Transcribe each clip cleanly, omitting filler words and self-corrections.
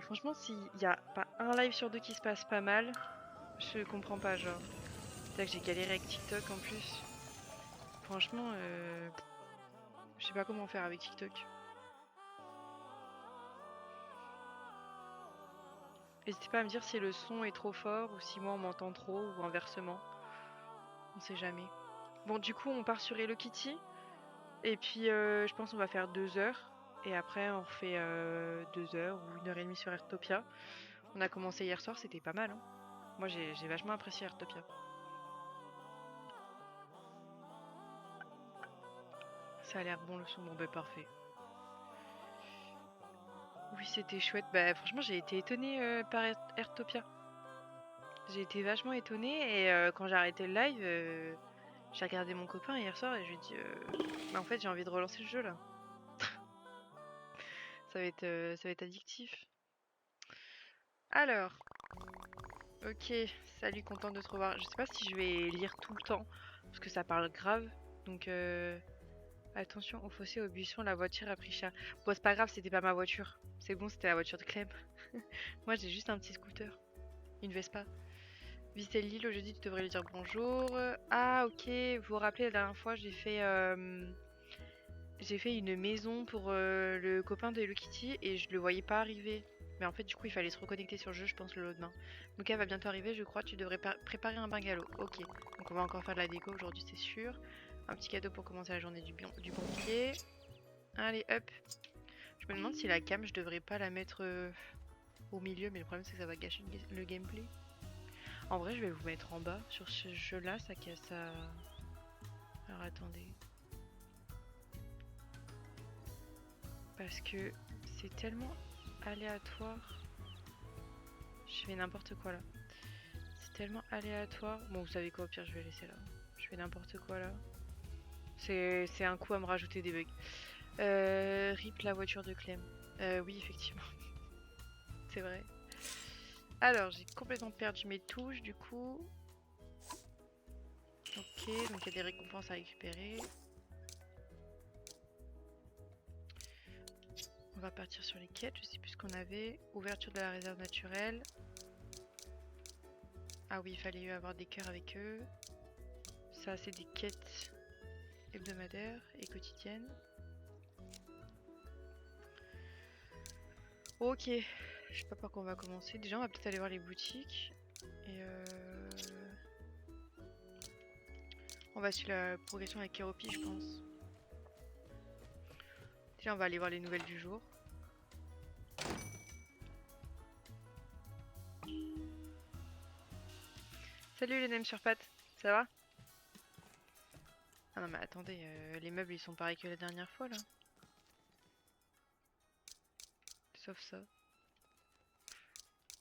Franchement, s'il y a pas un live sur deux qui se passe pas mal, je comprends pas, genre. C'est que j'ai galéré avec TikTok en plus. Franchement, je sais pas comment faire avec TikTok. N'hésitez pas à me dire si le son est trop fort ou si moi on m'entend trop ou inversement. On sait jamais. Bon, du coup, on part sur Hello Kitty. Et puis, je pense qu'on va faire 2 heures. Et après, on refait 2 heures ou 1 heure et demie sur Airtopia. On a commencé hier soir, c'était pas mal. Hein. Moi, j'ai vachement apprécié Airtopia. Ça a l'air bon le son. Bon, bah parfait. Oui, c'était chouette. Bah, franchement, j'ai été étonnée par Airtopia. J'ai été vachement étonnée. Et quand j'ai arrêté le live, j'ai regardé mon copain hier soir et je lui ai dit bah, en fait, j'ai envie de relancer le jeu là. Ça va être addictif. Alors, ok, salut, content de te revoir. Je sais pas si je vais lire tout le temps, parce que ça parle grave. Donc, attention au fossé, aux buissons, la voiture a pris cher. Bon, c'est pas grave, c'était pas ma voiture. C'est bon, c'était la voiture de Clem. Moi, j'ai juste un petit scooter, une Vespa. Visiter l'île, au jeudi, tu devrais lui dire bonjour. Ah, ok, vous vous rappelez, la dernière fois, j'ai fait une maison pour le copain de Hello Kitty et je le voyais pas arriver. Mais en fait, du coup, il fallait se reconnecter sur le jeu, je pense, le lendemain. Donc, elle va bientôt arriver, je crois. Tu devrais préparer un bungalow. Ok. Donc, on va encore faire de la déco aujourd'hui, c'est sûr. Un petit cadeau pour commencer la journée du bon pied. Allez, hop. Je me demande si la cam, je devrais pas la mettre au milieu, mais le problème, c'est que ça va gâcher le gameplay. En vrai, je vais vous mettre en bas. Sur ce jeu-là, ça casse à... Alors, attendez. Parce que c'est tellement aléatoire. Je fais n'importe quoi là. C'est tellement aléatoire. Bon, vous savez quoi, au pire, je vais laisser là. Je fais n'importe quoi là. C'est un coup à me rajouter des bugs. RIP la voiture de Clem. Oui, effectivement. C'est vrai. Alors, j'ai complètement perdu mes touches du coup. Ok, donc il y a des récompenses à récupérer. On va partir sur les quêtes. Je sais plus ce qu'on avait. Ouverture de la réserve naturelle. Ah oui, il fallait avoir des cœurs avec eux. Ça, c'est des quêtes hebdomadaires et quotidiennes. Ok, je sais pas par quoi on va commencer. Déjà, on va peut-être aller voir les boutiques. Et on va suivre la progression avec Keropi, je pense. Déjà, on va aller voir les nouvelles du jour. Salut les nems sur pattes, ça va? Ah non mais attendez, les meubles ils sont pareils que la dernière fois là. Sauf ça.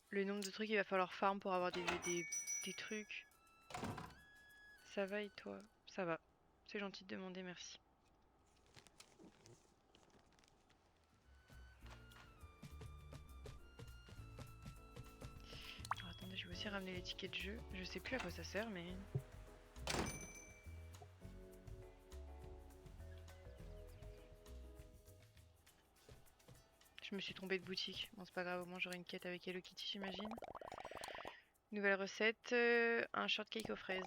Le nombre de trucs il va falloir farm pour avoir des trucs. Ça va et toi? Ça va. C'est gentil de demander, merci. Alors attendez, je vais aussi ramener les tickets de jeu. Je sais plus à quoi ça sert mais... Je me suis trompée de boutique. Bon, c'est pas grave, au moins j'aurai une quête avec Hello Kitty, j'imagine. Nouvelle recette, un shortcake aux fraises.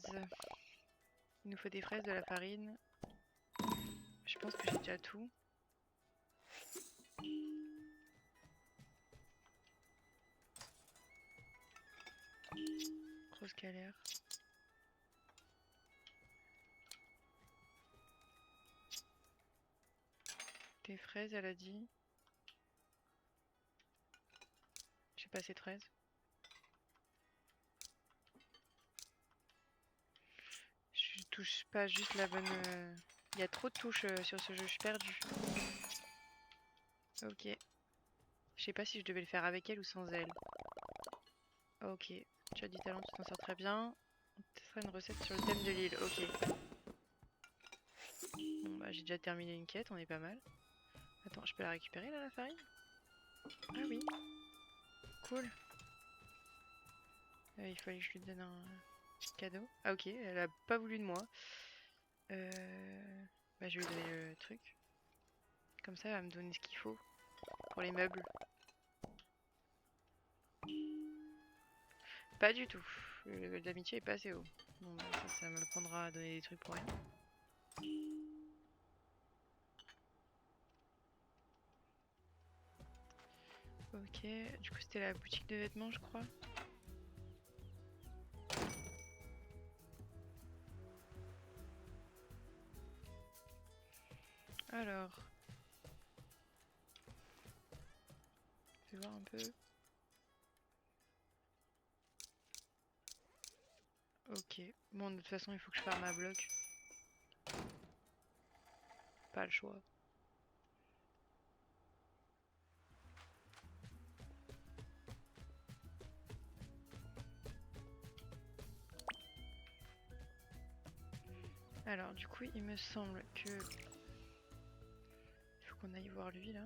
Il nous faut des fraises, de la farine. Je pense que j'ai déjà tout. Grosse galère. Des fraises, elle a dit. J'ai pas assez de fraises. Je touche pas juste la bonne... Il y a trop de touches sur ce jeu, je suis perdue. Ok. Je sais pas si je devais le faire avec elle ou sans elle. Ok. Tu as du talent, tu t'en sors très bien. Ce sera une recette sur le thème de l'île. Ok. Bon bah j'ai déjà terminé une quête, on est pas mal. Attends, je peux la récupérer là, la farine? Ah oui. Cool. Il fallait que je lui donne un cadeau. Ah ok, elle a pas voulu de moi. Bah je vais lui donner le truc. Comme ça, elle va me donner ce qu'il faut pour les meubles. Pas du tout. Le level d'amitié est pas assez haut. Bon, bah, ça me prendra à donner des trucs pour rien. Ok, du coup c'était la boutique de vêtements je crois. Alors, je vais voir un peu. Ok, bon de toute façon il faut que je farme ma bloc. Pas le choix. Alors du coup il me semble que... Il faut qu'on aille voir lui là.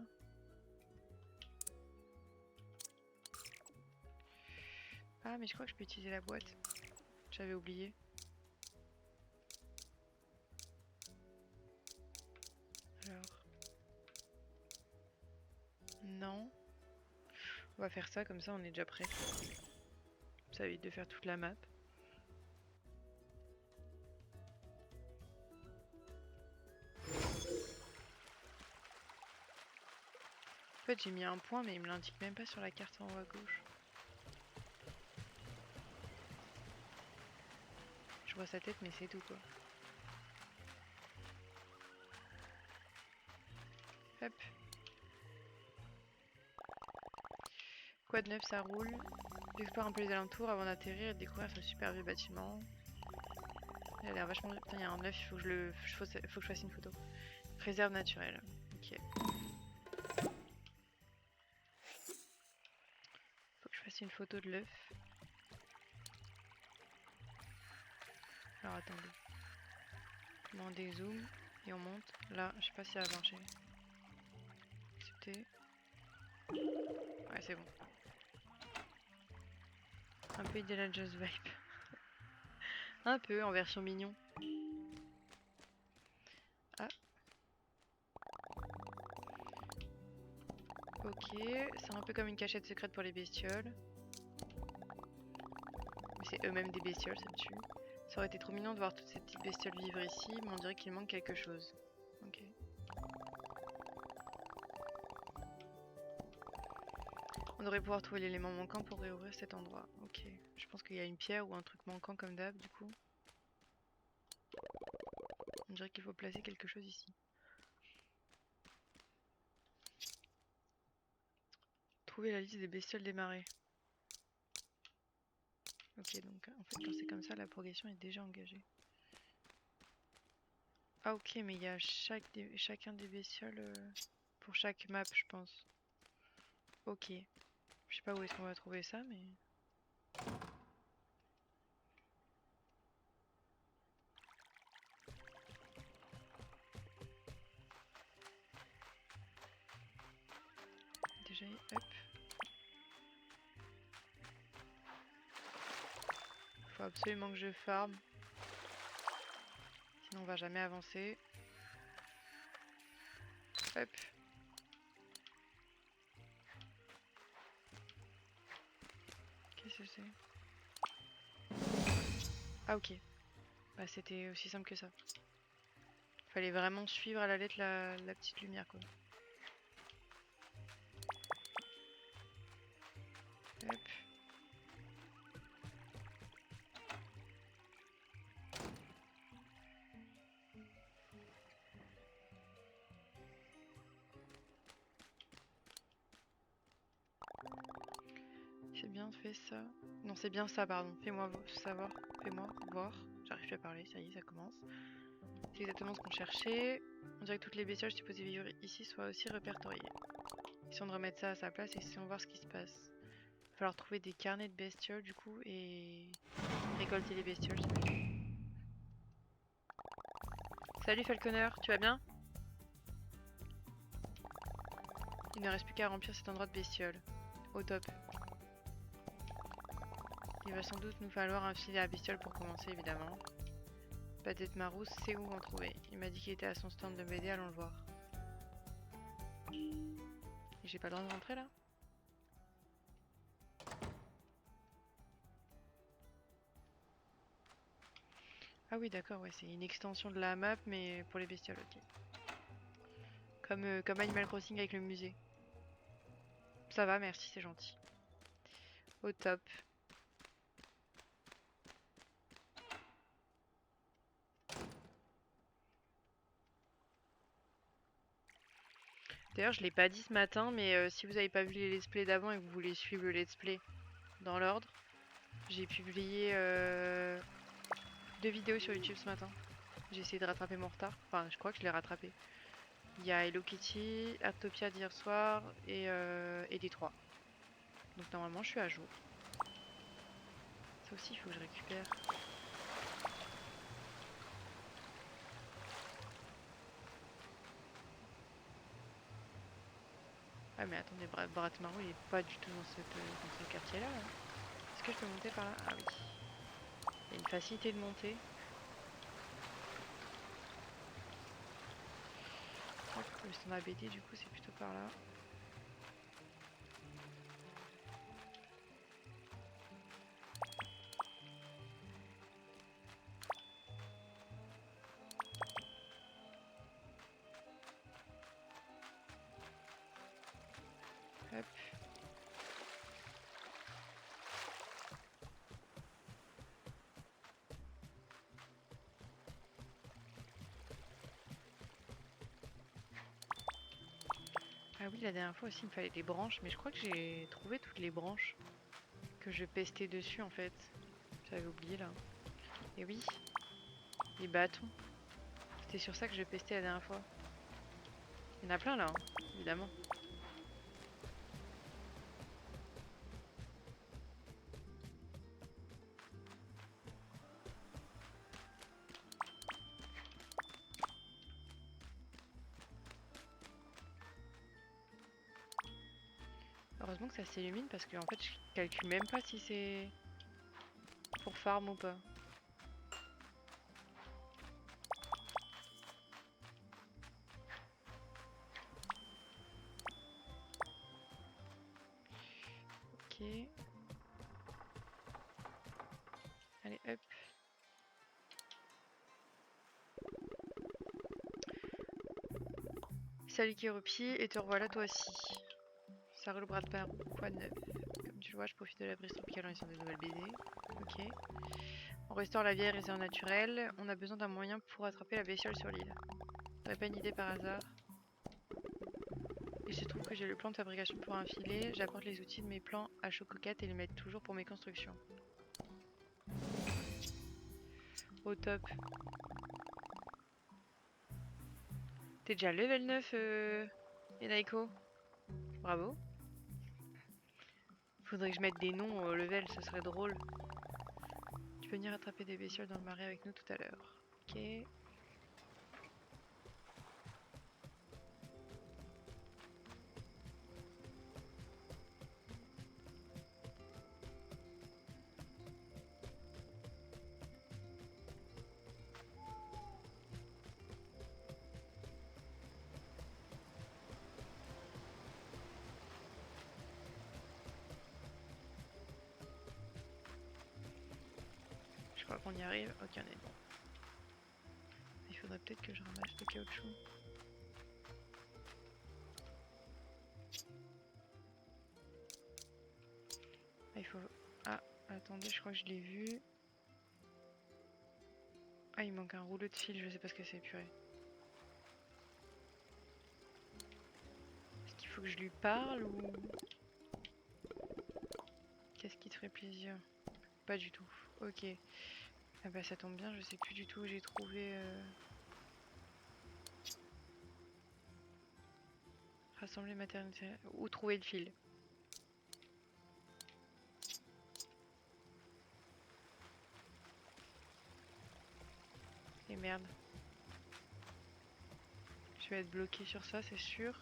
Ah mais je crois que je peux utiliser la boîte. J'avais oublié. Alors... Non. On va faire ça, comme ça on est déjà prêt. Ça évite de faire toute la map. En fait j'ai mis un point mais il me l'indique même pas sur la carte en haut à gauche. Je vois sa tête mais c'est tout quoi. Hop. Quoi de neuf, ça roule. J'explore un peu les alentours avant d'atterrir et de découvrir ce super vieux bâtiment. Il a l'air vachement... Putain, il y a un œuf, il faut que je fasse une photo. Réserve naturelle. Ok. Faut que je fasse une photo de l'œuf. Alors attendez. On dézoome et on monte. Là, je sais pas si ça va marcher. Accepter. Ouais, c'est bon. Un peu Indiana Jones vibe. Un peu en version mignon. Ah. Ok, c'est un peu comme une cachette secrète pour les bestioles. Mais c'est eux-mêmes des bestioles, ça me tue. Ça aurait été trop mignon de voir toutes ces petites bestioles vivre ici, mais on dirait qu'il manque quelque chose. Ok. On devrait pouvoir trouver l'élément manquant pour réouvrir cet endroit. Ok. Je pense qu'il y a une pierre ou un truc manquant comme d'hab, du coup. On dirait qu'il faut placer quelque chose ici. Trouver la liste des bestioles des marais. Ok, donc en fait quand c'est comme ça, la progression est déjà engagée. Ah ok, mais il y a chacun des bestioles pour chaque map, je pense. Ok. Je sais pas où est-ce qu'on va trouver ça, mais... Déjà, hop. Faut absolument que je farme. Sinon on va jamais avancer. Hop. Qu'est-ce que c'est? Ah ok. Bah c'était aussi simple que ça. Fallait vraiment suivre à la lettre la petite lumière quoi. Hop. C'est bien fait ça. Non c'est bien ça pardon. Fais-moi savoir. Fais-moi voir. J'arrive plus à parler, ça y est, ça commence. C'est exactement ce qu'on cherchait. On dirait que toutes les bestioles supposées vivre ici soient aussi répertoriées. Essayons de remettre ça à sa place et essayons de voir ce qui se passe. Il va falloir trouver des carnets de bestioles du coup et récolter les bestioles. Salut Falconer, tu vas bien? Il ne reste plus qu'à remplir cet endroit de bestioles. Au top. Il va sans doute nous falloir un filet à bestioles pour commencer évidemment. Padette Marousse sait où en trouver. Il m'a dit qu'il était à son stand de BD, allons le voir. Et j'ai pas le droit de rentrer là? Ah oui, d'accord, ouais, c'est une extension de la map, mais pour les bestioles, ok. Comme Animal Crossing avec le musée. Ça va, merci, c'est gentil. Au top. D'ailleurs, je l'ai pas dit ce matin, mais si vous avez pas vu les let's play d'avant et que vous voulez suivre le let's play dans l'ordre, j'ai publié 2 vidéos sur YouTube ce matin. J'ai essayé de rattraper mon retard. Enfin, je crois que je l'ai rattrapé. Il y a Hello Kitty, Artopia d'hier soir et les 3. Donc normalement, je suis à jour. Ça aussi, il faut que je récupère. Ah mais attendez, Bratmaro, il est pas du tout dans ce quartier-là. Là. Est-ce que je peux monter par là? Ah oui. Il y a une facilité de monter. Hop, le stand ABD, du coup, c'est plutôt par là. Hop. Ah oui, la dernière fois aussi, il me fallait des branches, mais je crois que j'ai trouvé toutes les branches que je pestais dessus, en fait. J'avais oublié, là. Et oui, les bâtons. C'était sur ça que je pestais la dernière fois. Il y en a plein, là, hein, évidemment. Heureusement que ça s'illumine, parce que, en fait, je calcule même pas si c'est pour farm ou pas. Ok. Allez, hop. Salut Kéropi, et te revoilà toi aussi. Ça roule bras de pain, quoi de neuf. Comme tu le vois, je profite de la brise tropicale en essayant des nouvelles BD. Ok. On restaure la vieille réserve naturelle. On a besoin d'un moyen pour attraper la bestiole sur l'île. T'aurais pas une idée par hasard? Il se trouve que j'ai le plan de fabrication pour un filet. J'apporte les outils de mes plans à Chococat et les mets toujours pour mes constructions. Au top. T'es déjà level 9, Enaiko? Bravo. Faudrait que je mette des noms au level, ce serait drôle. Tu peux venir attraper des bestioles dans le marais avec nous tout à l'heure. Ok. Je crois qu'on y arrive. Ok, on est bon. Il faudrait peut-être que je ramasse le caoutchouc. Ah, il faut... Ah, attendez, je crois que je l'ai vu. Ah, il manque un rouleau de fil, je sais pas ce que c'est, purée. Est-ce qu'il faut que je lui parle ou... Qu'est-ce qui te ferait plaisir? Pas du tout. Ok. Ah bah ça tombe bien, je sais plus du tout où j'ai trouvé... Rassembler maternité... Où trouver le fil. Et merde. Je vais être bloqué sur ça, c'est sûr.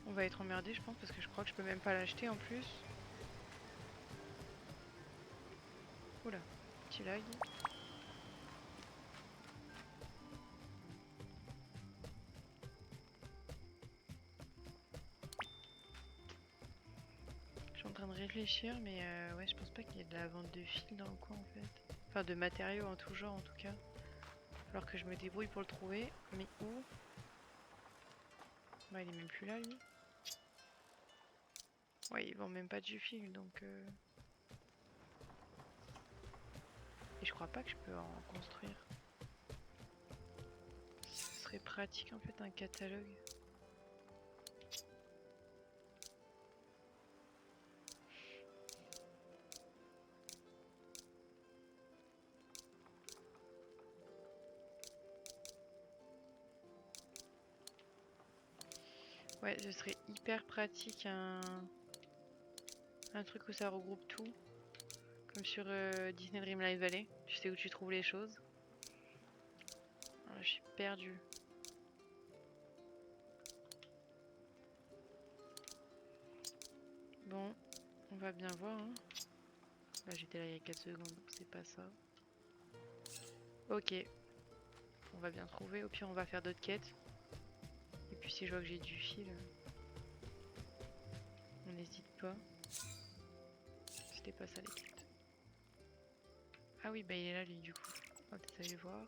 On va être emmerdé, je pense, parce que je crois que je peux même pas l'acheter en plus. Oula, petit lag. Je suis en train de réfléchir, mais ouais, je pense pas qu'il y ait de la vente de fils dans le coin en fait. Enfin, de matériaux en tout genre en tout cas. Alors que je me débrouille pour le trouver. Mais où? Bah, il est même plus là lui. Ouais, ils vendent même pas du fil donc. Et je crois pas que je peux en construire. Ce serait pratique en fait un catalogue. Ouais, ce serait hyper pratique un truc où ça regroupe tout. Comme sur Disney Dreamlight Valley. Tu sais où tu trouves les choses. Ah, je suis perdue. Bon, on va bien voir. Hein. Bah, j'étais là il y a 4 secondes, donc c'est pas ça. Ok, on va bien trouver. Au pire, on va faire d'autres quêtes. Et puis si je vois que j'ai du fil, on n'hésite pas. C'était pas ça les quêtes. Ah oui, bah il est là lui du coup. On va peut-être aller voir.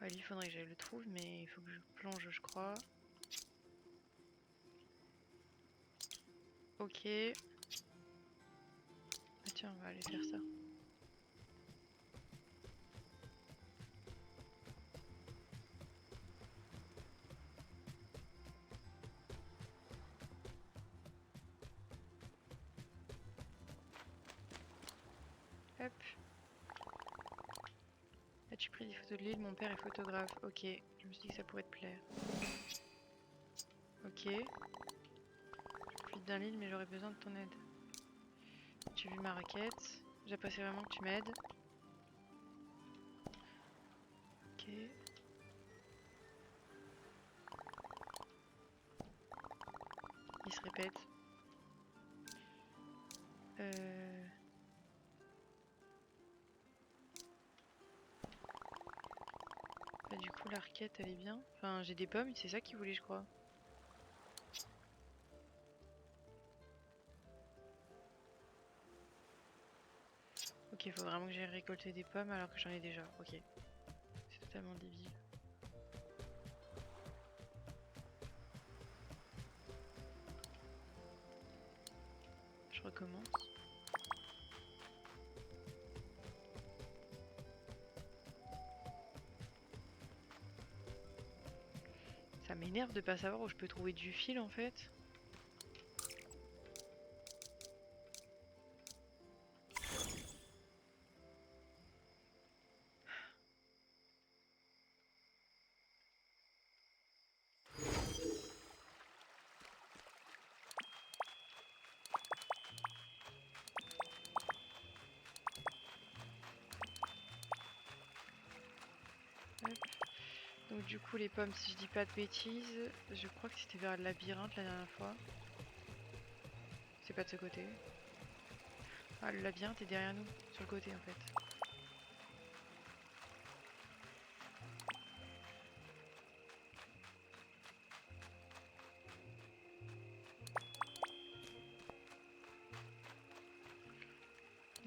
Ouais, lui, il faudrait que j'aille le trouve, mais il faut que je plonge, je crois. Ok. Ah tiens, on va aller faire ça. Hop. As-tu pris des photos de l'île? Mon père est photographe. Ok, je me suis dit que ça pourrait te plaire. Ok. Je profite d'un l'île, mais j'aurais besoin de ton aide. Tu as vu ma raquette? J'apprécie vraiment que tu m'aides. Ok. Il se répète. Bah, du coup, la raquette, elle est bien. Enfin, j'ai des pommes, c'est ça qu'il voulait, je crois. Ok, il faut vraiment que j'aille récolter des pommes alors que j'en ai déjà. Ok. C'est totalement débile. Je recommence. Ça m'énerve de pas savoir où je peux trouver du fil en fait. Hop. Donc du coup les pommes, si je dis pas de bêtises, je crois que c'était vers le labyrinthe la dernière fois. C'est pas de ce côté. Ah, le labyrinthe est derrière nous, sur le côté en fait.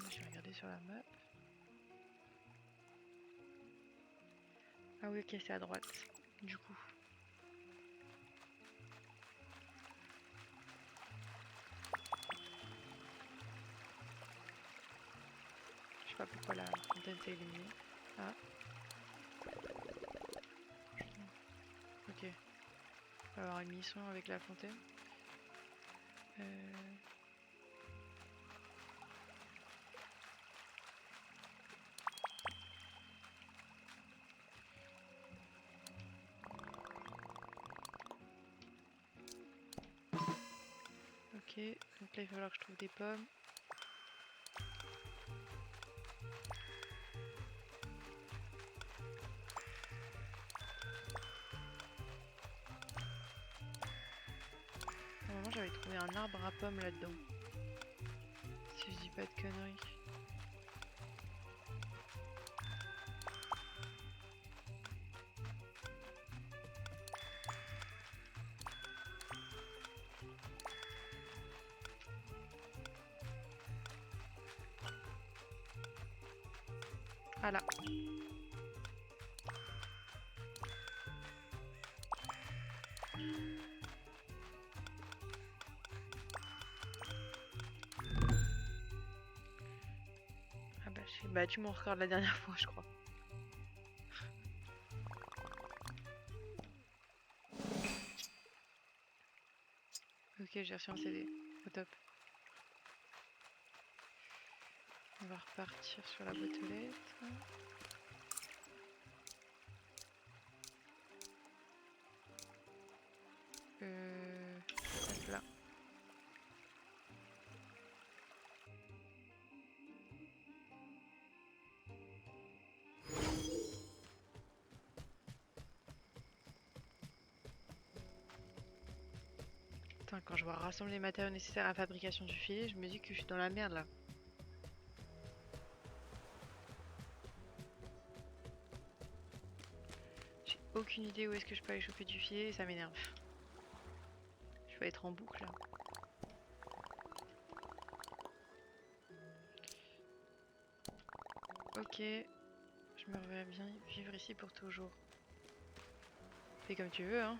Je vais regarder sur la map. Ah oui, ok, c'est à droite. Du coup. Je sais pas pourquoi la fontaine s'est éliminée. Ah. Ok. On va avoir une mission avec la fontaine. Ok, donc là il va falloir que je trouve des pommes. j'avais trouvé un arbre à pommes là-dedans. Si je dis pas de conneries. Voilà. Ah bah j'ai battu mon record la dernière fois je crois. Ok, j'ai reçu un CD. Au top. On va repartir sur la boîte aux lettres. Hop là. Putain, quand je vois rassembler les matériaux nécessaires à la fabrication du filet, je me dis que je suis dans la merde là. J'ai aucune idée où est-ce que je peux aller choper du filet et ça m'énerve. Je vais être en boucle là. Ok, je me reverrai bien vivre ici pour toujours. Fais comme tu veux, hein.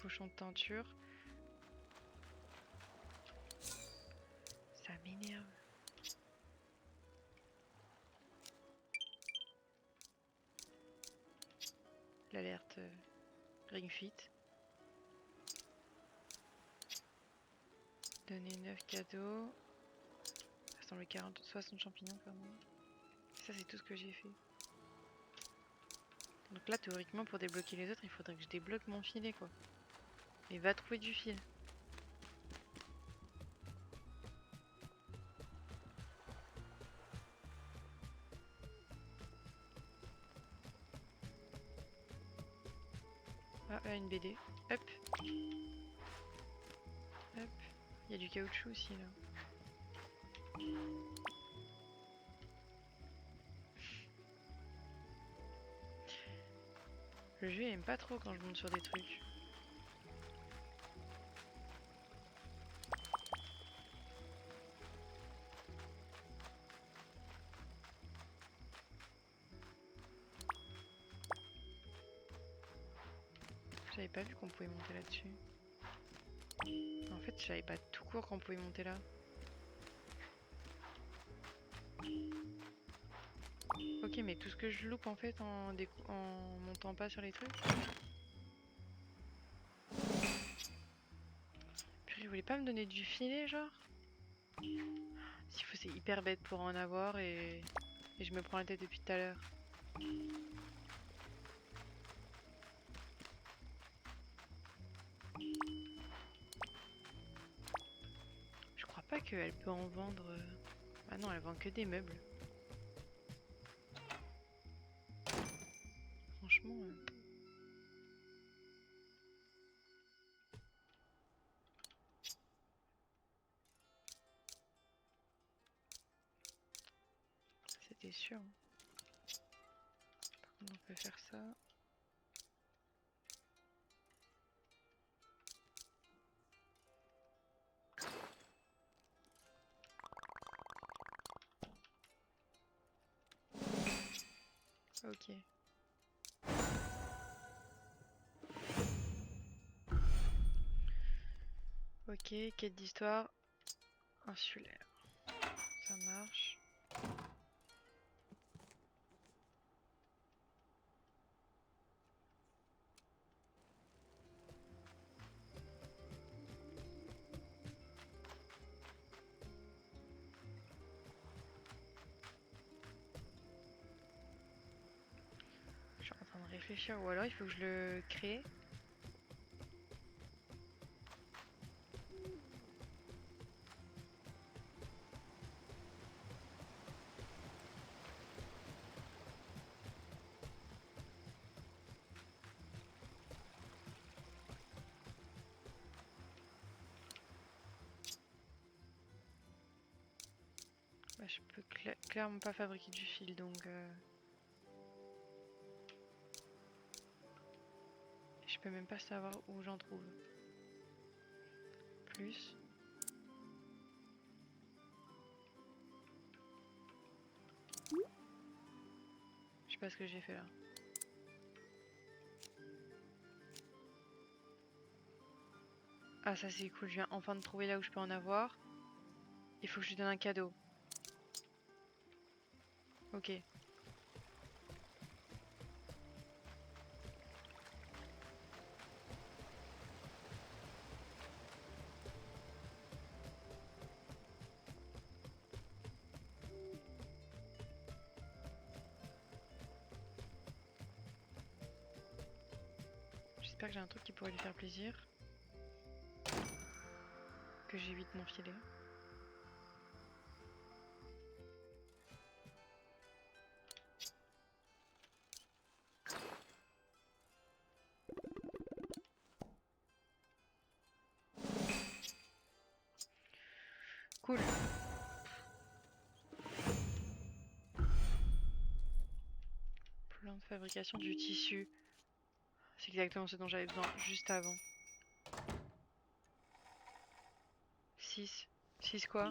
Pochon de teinture. Ça m'énerve. L'alerte Ring Fit. Donner 9 cadeaux. Rassembler 60 champignons, pardon. Ça, c'est tout ce que j'ai fait. Donc là, théoriquement, pour débloquer les autres, il faudrait que je débloque mon filet, quoi. Et va trouver du fil. Ah, là, une BD. Hop. Hop. Il y a du caoutchouc aussi, là. Le jeu, il aime pas trop quand je monte sur des trucs. J'avais pas vu qu'on pouvait monter là-dessus. En fait, je savais pas tout court qu'on pouvait monter là. Ok, mais tout ce que je loupe en fait en montant pas sur les trucs. Puis il voulait pas me donner du filet, genre. S'il faut, c'est hyper bête pour en avoir et je me prends la tête depuis tout à l'heure. Je crois pas qu'elle peut en vendre. Ah non, elle vend que des meubles. Franchement. C'était sûr. Par contre, on peut faire ça. Ok. Ok, quête d'histoire insulaire. Ça marche. Je suis en train de réfléchir, ou alors il faut que je le crée. Bah, je peux clairement pas fabriquer du fil donc je peux même pas savoir où j'en trouve. Plus. Je sais pas ce que j'ai fait là. Ah ça c'est cool, je viens enfin de trouver là où je peux en avoir. Il faut que je lui donne un cadeau. Ok. J'espère que j'ai un truc qui pourrait lui faire plaisir. Que j'évite mon filet. Cool. Plan de fabrication du tissu. C'est exactement ce dont j'avais besoin juste avant. 6. 6 quoi?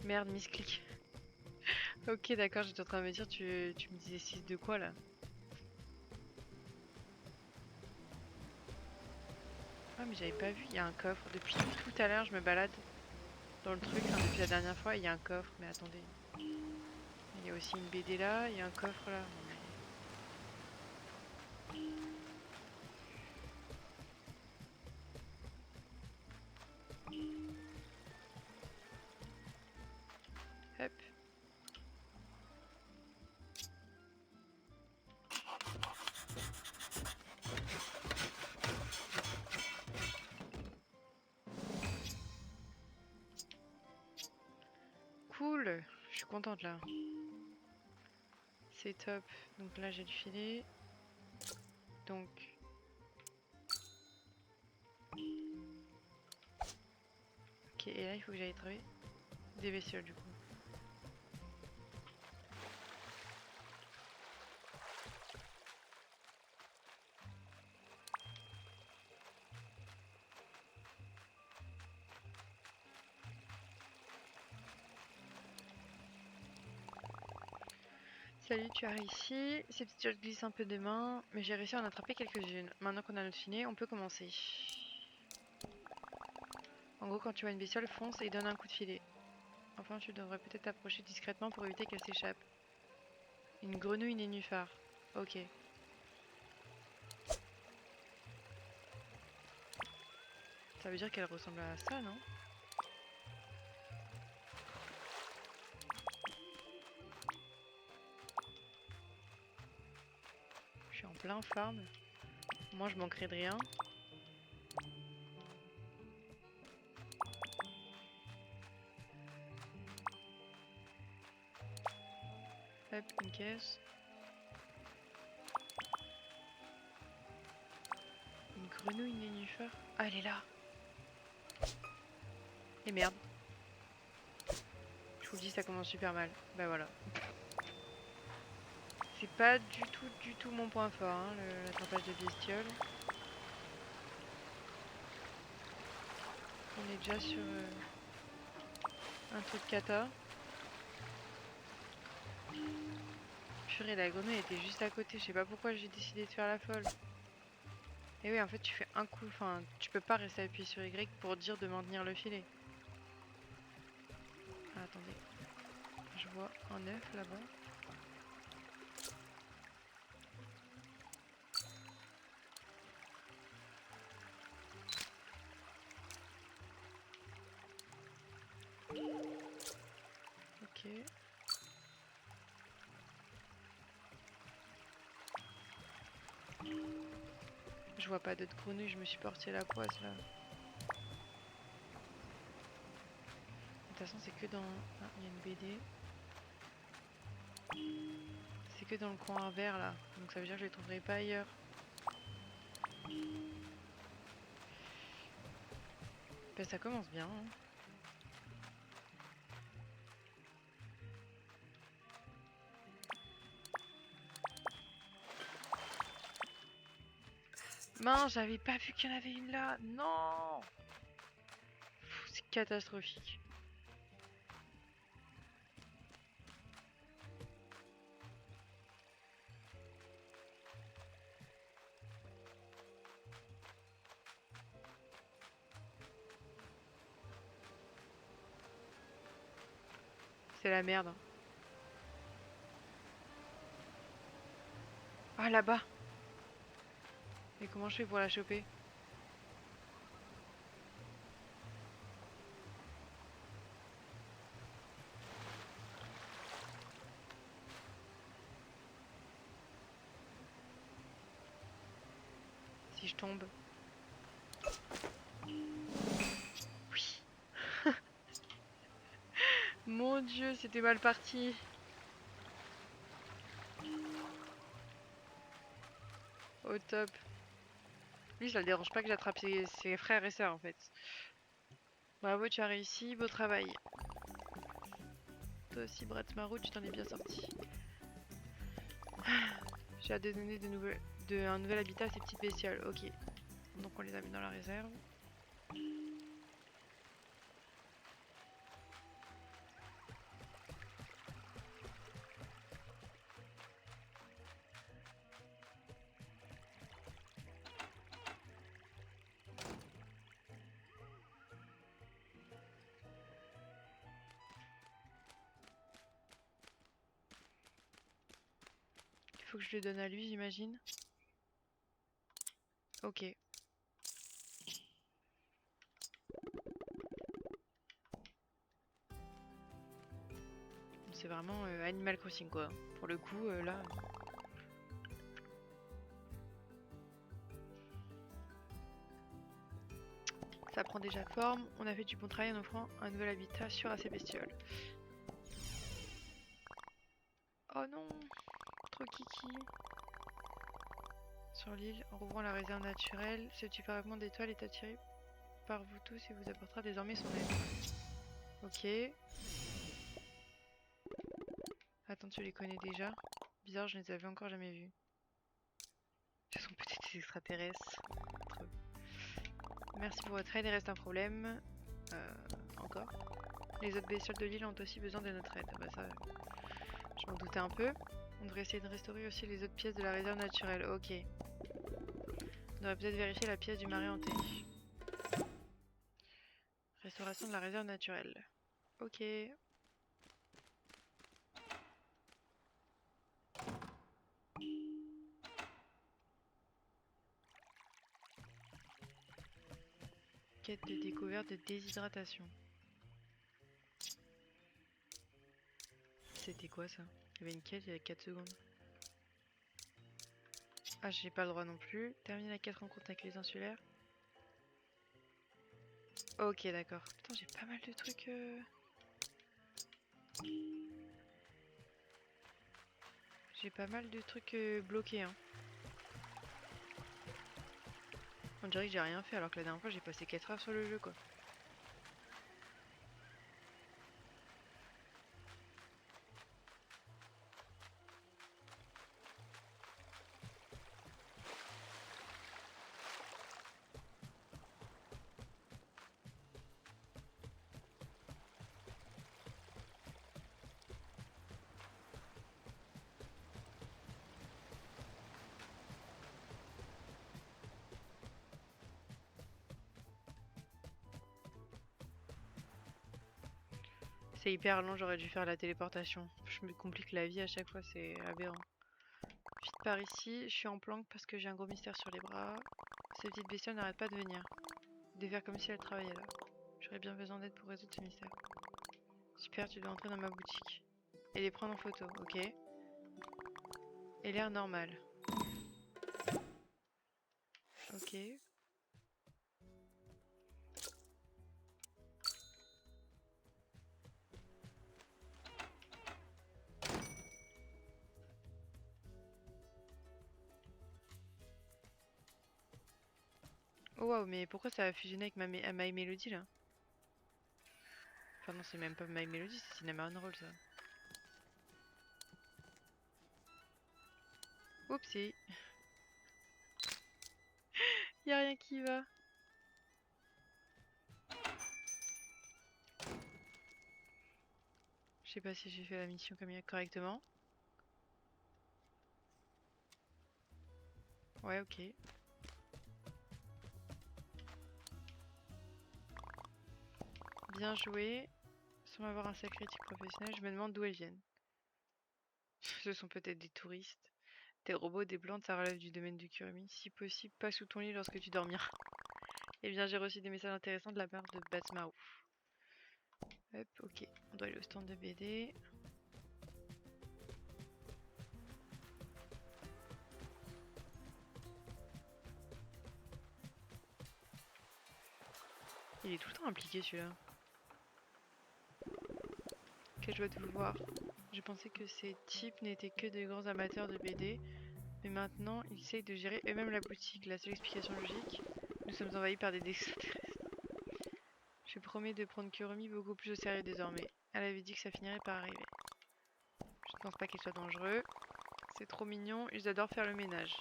Merde, misclick. Ok, d'accord, j'étais en train de me dire, tu me disais 6 de quoi là? Ah, mais j'avais pas vu, il y a un coffre. Depuis tout à l'heure, je me balade dans le truc, enfin, depuis la dernière fois, il y a un coffre. Mais attendez. Il y a aussi une BD là, il y a un coffre là. Non, mais... Hop. Cool, je suis contente là. C'est top. Donc là, j'ai le filet. Donc... Ok, et là, il faut que j'aille trouver des bestioles du coup. Salut, tu as réussi. Ces bestioles glissent un peu des mains, mais j'ai réussi à en attraper quelques-unes. Maintenant qu'on a notre filet, on peut commencer. En gros, quand tu vois une bestiole, fonce et donne un coup de filet. Enfin, tu devrais peut-être t'approcher discrètement pour éviter qu'elle s'échappe. Une grenouille nénuphar. Ok. Ça veut dire qu'elle ressemble à ça, non? Je suis en plein farm. Moi, je manquerai de rien. Hop, une caisse. Une grenouille nénuphar. Ah, elle est là. Et merde. Je vous le dis, ça commence super mal. Bah voilà. C'est pas du tout mon point fort, hein, l'attrapage de bestioles. On est déjà sur un truc cata. Purée, la grenouille était juste à côté. Je sais pas pourquoi j'ai décidé de faire la folle. Et oui, en fait, tu fais un coup. Enfin, tu peux pas rester appuyé sur Y pour dire de maintenir le filet. Ah, attendez. Je vois un œuf là-bas. Ok. Je vois pas d'autres grenouilles, je me suis porté la poisse là. De toute façon, c'est que dans. Ah, il y a une BD. C'est que dans le coin vert là. Donc ça veut dire que je les trouverai pas ailleurs. Bah, ça commence bien, hein. Mince, j'avais pas vu qu'il y en avait une là. Non. C'est catastrophique. C'est la merde, hein. Ah, là-bas. Mais comment je fais pour la choper? Si je tombe. Oui. Mon Dieu, c'était mal parti. Au top. Lui, ça le dérange pas que j'attrape ses frères et sœurs en fait. Bravo, tu as réussi, beau travail. Toi aussi, Brett Marou, tu t'en es bien sorti. J'ai hâte de donner un nouvel habitat à ces petites bestioles. Ok. Donc on les a mis dans la réserve. Il faut que je le donne à lui, j'imagine. Ok. C'est vraiment Animal Crossing quoi. Pour le coup, là. Ça prend déjà forme. On a fait du bon travail en offrant un nouvel habitat sûr à ces bestioles. Oh non, trop kiki. Sur l'île, en rouvrant la réserve naturelle, ce petit fragment d'étoile est attiré par vous tous et vous apportera désormais son aide. Ok. Attends, tu les connais déjà? Bizarre, je ne les avais encore jamais vus. Ce sont peut-être des extraterrestres. Trop. Merci pour votre aide, il reste un problème. Encore. Les autres bestioles de l'île ont aussi besoin de notre aide. Ah bah ça, je m'en doutais un peu. On devrait essayer de restaurer aussi les autres pièces de la réserve naturelle. Ok. On devrait peut-être vérifier la pièce du marais hanté. Restauration de la réserve naturelle. Ok. Quête de découverte de déshydratation. C'était quoi ça? Il y avait une quête il y a 4 secondes. Ah, j'ai pas le droit non plus. Terminer la quête rencontre avec les insulaires. Ok, d'accord. Putain, j'ai pas mal de trucs. J'ai pas mal de trucs bloqués. Hein. On dirait que j'ai rien fait alors que la dernière fois j'ai passé 4 heures sur le jeu quoi. C'est hyper long, j'aurais dû faire la téléportation. Je me complique la vie à chaque fois, c'est aberrant. Vite par ici, je suis en planque parce que j'ai un gros mystère sur les bras. Ces petites bestioles n'arrêtent pas de venir. De faire comme si elles travaillaient là. J'aurais bien besoin d'aide pour résoudre ce mystère. Super, tu dois entrer dans ma boutique. Et les prendre en photo, ok. Et l'air normal. Ok. Oh waouh, mais pourquoi ça a fusionné avec My Melody là? Enfin non, c'est même pas My Melody, c'est Cinnamon Roll ça. Oupsie. Y'a rien qui va. Je sais pas si j'ai fait la mission correctement. Ouais, ok. Bien joué. Sans avoir un sacré éthique professionnel, je me demande d'où elles viennent. Ce sont peut-être des touristes. Des robots, des plantes, ça relève du domaine du Kurumi. Si possible, pas sous ton lit lorsque tu dormiras. Eh bien, j'ai reçu des messages intéressants de la part de Batsmao. Hop, ok. On doit aller au stand de BD. Il est tout le temps impliqué celui-là. Quelle joie de vous voir. Je pensais que ces types n'étaient que de grands amateurs de BD. Mais maintenant, ils essayent de gérer eux-mêmes la boutique. La seule explication logique, nous sommes envahis par des extraterrestres. Je promets de prendre Kurumi beaucoup plus au sérieux désormais. Elle avait dit que ça finirait par arriver. Je ne pense pas qu'il soit dangereux. C'est trop mignon, ils adorent faire le ménage.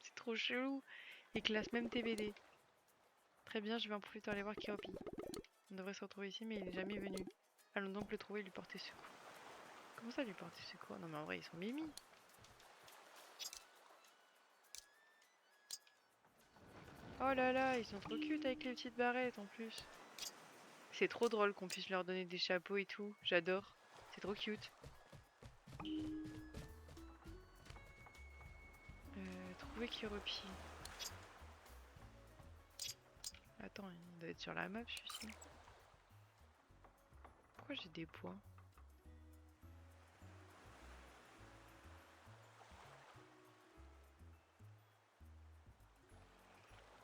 C'est trop chelou. Ils classent même tes BD. Très bien, je vais en profiter aller voir Kiropi. On devrait se retrouver ici, mais il n'est jamais venu. Allons donc le trouver et lui porter secours. Comment ça lui porter secours? Non mais en vrai, ils sont mimi. Oh là là, ils sont trop cute avec les petites barrettes en plus. C'est trop drôle qu'on puisse leur donner des chapeaux et tout. J'adore. C'est trop cute. Trouver Kiropi. Attends, il doit être sur la map celui-ci. Pourquoi j'ai des points?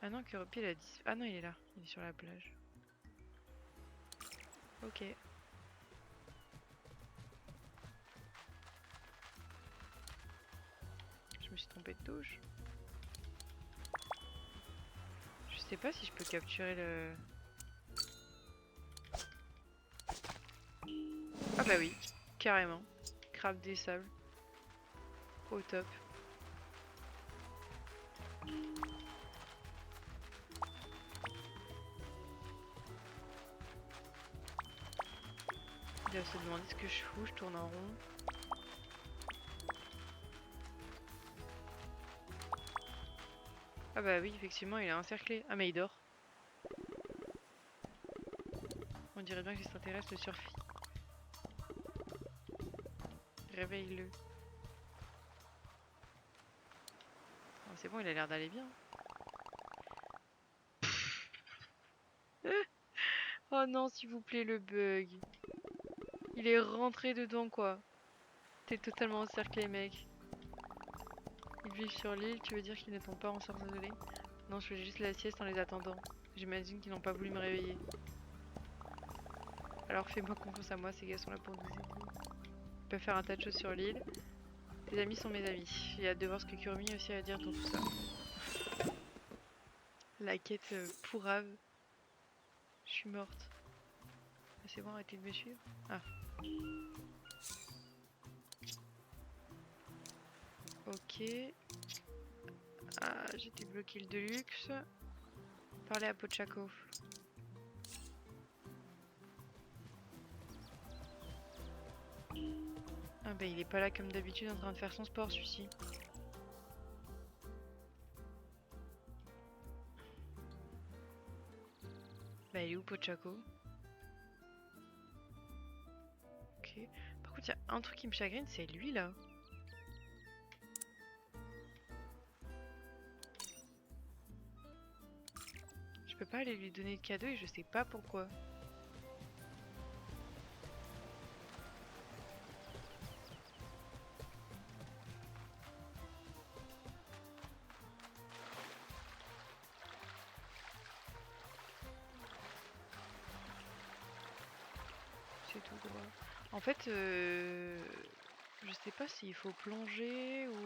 Ah non, Kiropi il a 10. Ah non, il est là. Il est sur la plage. Ok. Je me suis trompée de touche. Je sais pas si je peux capturer le... Ah bah oui, carrément. Crabe des sables. Au top. Il va se demander ce que je fous, je tourne en rond. Ah bah oui, effectivement, il est encerclé. Ah mais il dort. On dirait bien que l'extraterrestre le survit. Réveille-le. Oh, c'est bon, il a l'air d'aller bien. Oh non, s'il vous plaît, le bug. Il est rentré dedans, quoi. T'es totalement encerclé, mec. Ils vivent sur l'île, tu veux dire qu'ils ne t'ont pas ensorcelé? Non, je fais juste la sieste en les attendant. J'imagine qu'ils n'ont pas voulu me réveiller. Alors fais-moi confiance à moi, ces gars sont là pour nous aider. Ils peuvent faire un tas de choses sur l'île. Tes amis sont mes amis. J'ai hâte de voir ce que Kurumi a aussi à dire dans tout ça. La quête pourrave. Je suis morte. Ah, c'est bon, arrêtez de me suivre. Ah. Ok. Ah, j'ai débloqué le Deluxe. Parler à Pochako. Ah bah il est pas là comme d'habitude en train de faire son sport celui-ci. Bah il est où Pochako? Ok. Par contre il y a un truc qui me chagrine, c'est lui là. Je peux pas aller lui donner de cadeau et je sais pas pourquoi. C'est tout droit. En fait, je sais pas s'il faut plonger ou...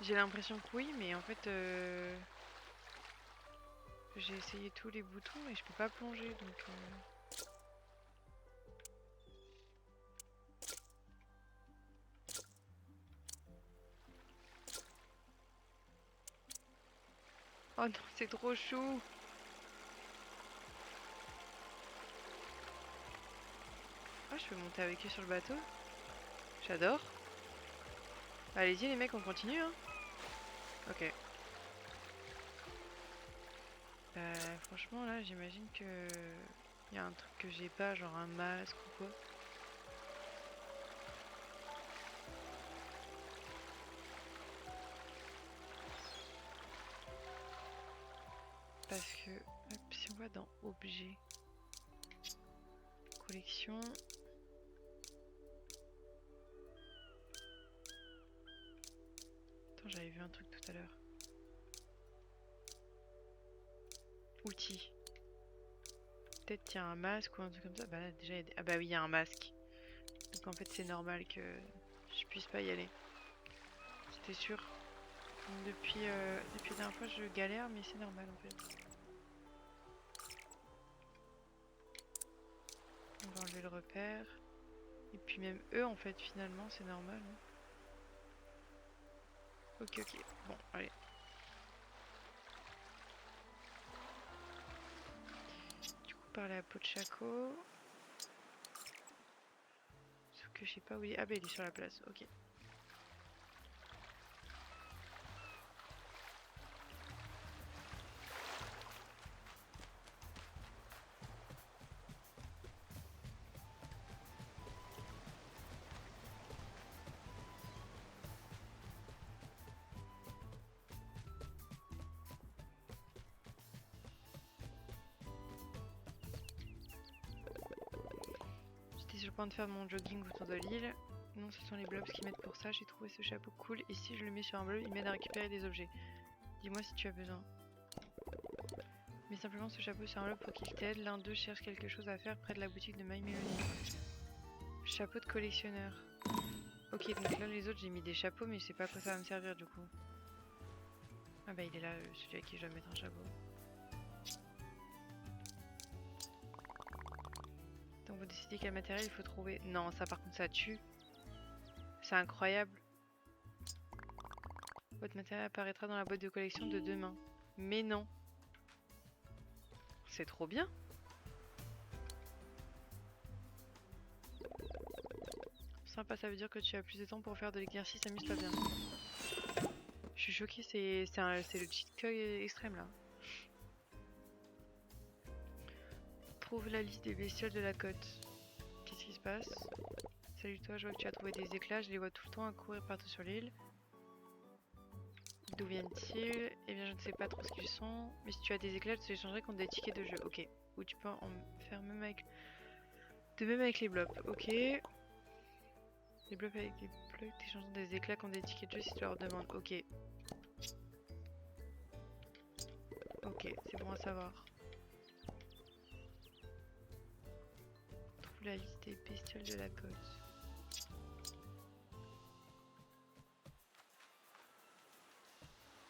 J'ai l'impression que oui, mais en fait, j'ai essayé tous les boutons et je peux pas plonger, donc... Oh non, c'est trop chou. Ah, je peux monter avec eux sur le bateau. J'adore. Allez-y les mecs, on continue hein. Ok. Franchement là, j'imagine que y a un truc que j'ai pas, genre un masque ou quoi. Parce que, hop, si on va dans objet, collection. Attends, j'avais vu un truc tout à l'heure. Outils. Peut-être qu'il y a un masque ou un truc comme ça. Bah là, déjà, ah bah oui, il y a un masque. Donc en fait, c'est normal que je puisse pas y aller. C'était sûr. Donc, depuis la dernière fois, je galère, mais c'est normal en fait. On va enlever le repère. Et puis même eux, en fait, finalement, c'est normal. Hein. Ok, ok. Bon, allez. Du coup, parler à Pochaco. Sauf que je sais pas où il est. Ah bah il est sur la place, ok. J'étais sur le point de faire mon jogging autour de l'île. Non, ce sont les blobs qui m'aident pour ça. J'ai trouvé ce chapeau cool. Et si je le mets sur un blob, il m'aide à récupérer des objets. Dis-moi si tu as besoin. Mais simplement ce chapeau sur un blob pour qu'il t'aide. L'un d'eux cherche quelque chose à faire près de la boutique de My Melody. Chapeau de collectionneur. Ok, donc là les autres j'ai mis des chapeaux mais je sais pas à quoi ça va me servir du coup. Ah bah il est là, celui à qui je dois mettre un chapeau. Donc vous décidez quel matériel il faut trouver. Non, ça par contre ça tue. C'est incroyable. Votre matériel apparaîtra dans la boîte de collection de demain. Mais non. C'est trop bien. Sympa, ça veut dire que tu as plus de temps pour faire de l'exercice, amuse-toi bien. Je suis choquée, c'est le cheat code extrême là. Trouve la liste des bestioles de la côte. Qu'est-ce qui se passe? Salut toi, je vois que tu as trouvé des éclats, je les vois tout le temps à courir partout sur l'île. D'où viennent-ils? Eh bien je ne sais pas trop ce qu'ils sont, mais si tu as des éclats, je te les changerai contre des tickets de jeu. Ok. Ou tu peux en faire même avec... De même avec les blobs. Ok. Les blobs avec des blocs, t'échangeant des éclats contre des tickets de jeu si tu leur demandes. Ok. Ok, c'est bon à savoir. Trouve la liste des bestioles de la côte.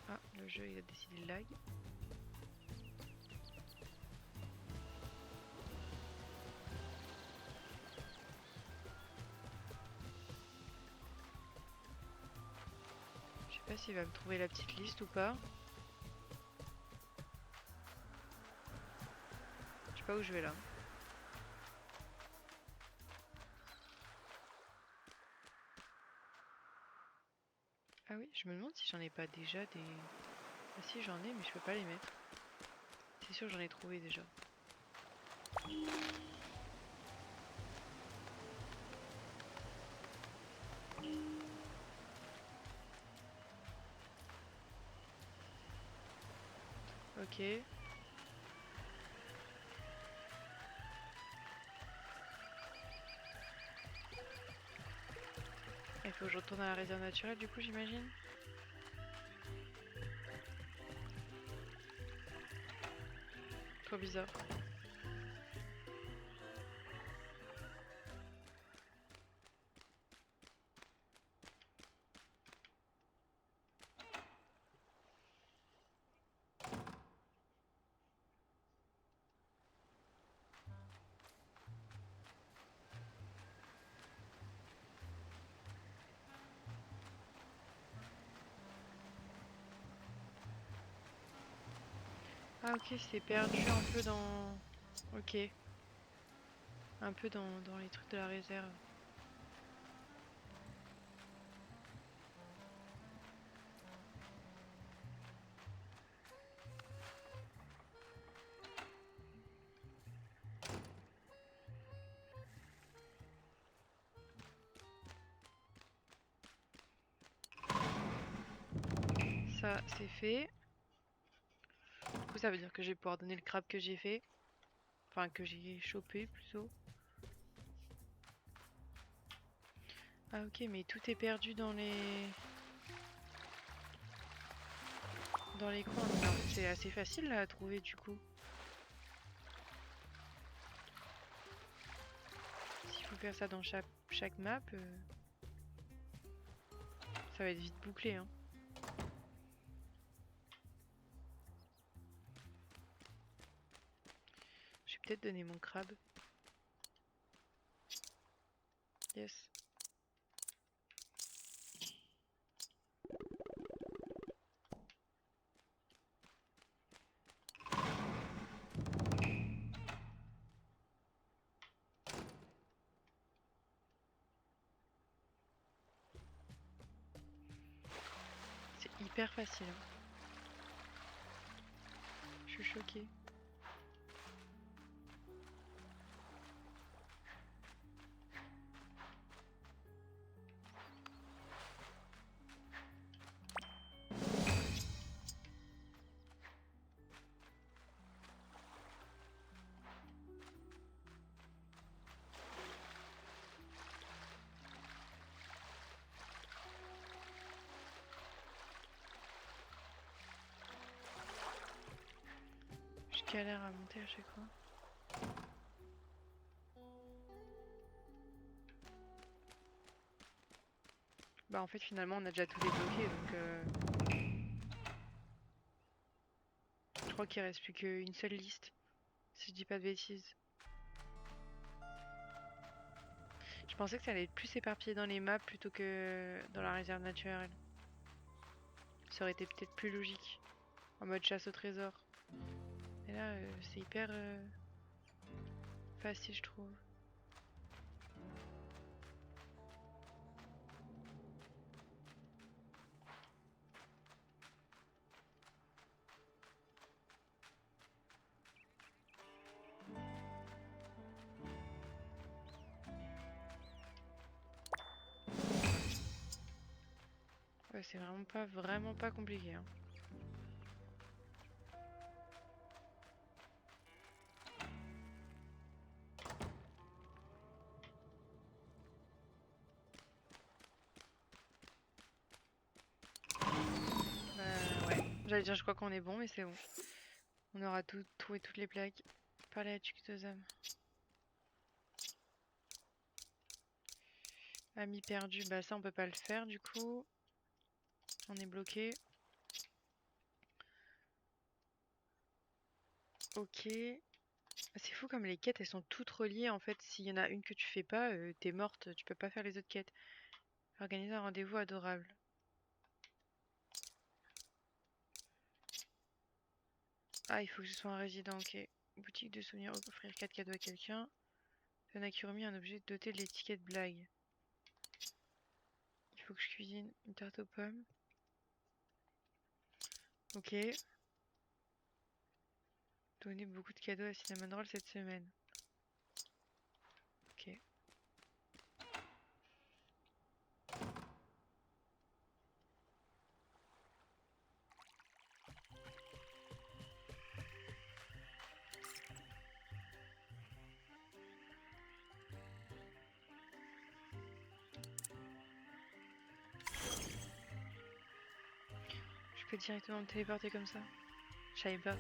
Ah, le jeu il a décidé de lag. Je sais pas s'il va me trouver la petite liste ou pas. Je sais pas où je vais là. Ah oui, je me demande si j'en ai pas déjà des... Ah si j'en ai mais je peux pas les mettre. C'est sûr j'en ai trouvé déjà. Ok. Il faut que je retourne à la réserve naturelle du coup j'imagine. Trop bizarre. Ah ok, c'est perdu un peu dans... Ok. Un peu dans les trucs de la réserve. Ça, c'est fait. Du coup, ça veut dire que je vais pouvoir donner le crabe que j'ai fait. Enfin, que j'ai chopé, plutôt. Ah ok, mais tout est perdu dans les... Dans les coins. Mais en fait, c'est assez facile là, à trouver, du coup. S'il faut faire ça dans chaque map, ça va être vite bouclé, hein. Je vais peut-être donner mon crabe. Yes. C'est hyper facile, hein. Je suis choquée. Je galère à monter à chaque fois. Bah en fait finalement on a déjà tout débloqué donc je crois qu'il reste plus qu'une seule liste, si je dis pas de bêtises. Je pensais que ça allait être plus éparpillé dans les maps plutôt que dans la réserve naturelle. Ça aurait été peut-être plus logique, en mode chasse au trésor. Et là c'est hyper facile je trouve. Ouais, c'est vraiment pas compliqué, hein. Ouais, j'allais dire je crois qu'on est bon mais c'est bon. On aura trouvé toutes les plaques. Parler à Tuctosam. Ami perdu, bah ça on peut pas le faire du coup. On est bloqué. Ok. C'est fou comme les quêtes elles sont toutes reliées en fait. S'il y en a une que tu fais pas, t'es morte, tu peux pas faire les autres quêtes. Organiser un rendez-vous adorable. Ah, il faut que ce soit un résident, ok. Boutique de souvenirs, offrir 4 cadeaux à quelqu'un. Fana qui remis un objet doté de l'étiquette blague. Il faut que je cuisine une tarte aux pommes. Ok. Donner beaucoup de cadeaux à Cinnamon Roll cette semaine. Ok. Je peux directement me téléporter comme ça. Je savais pas.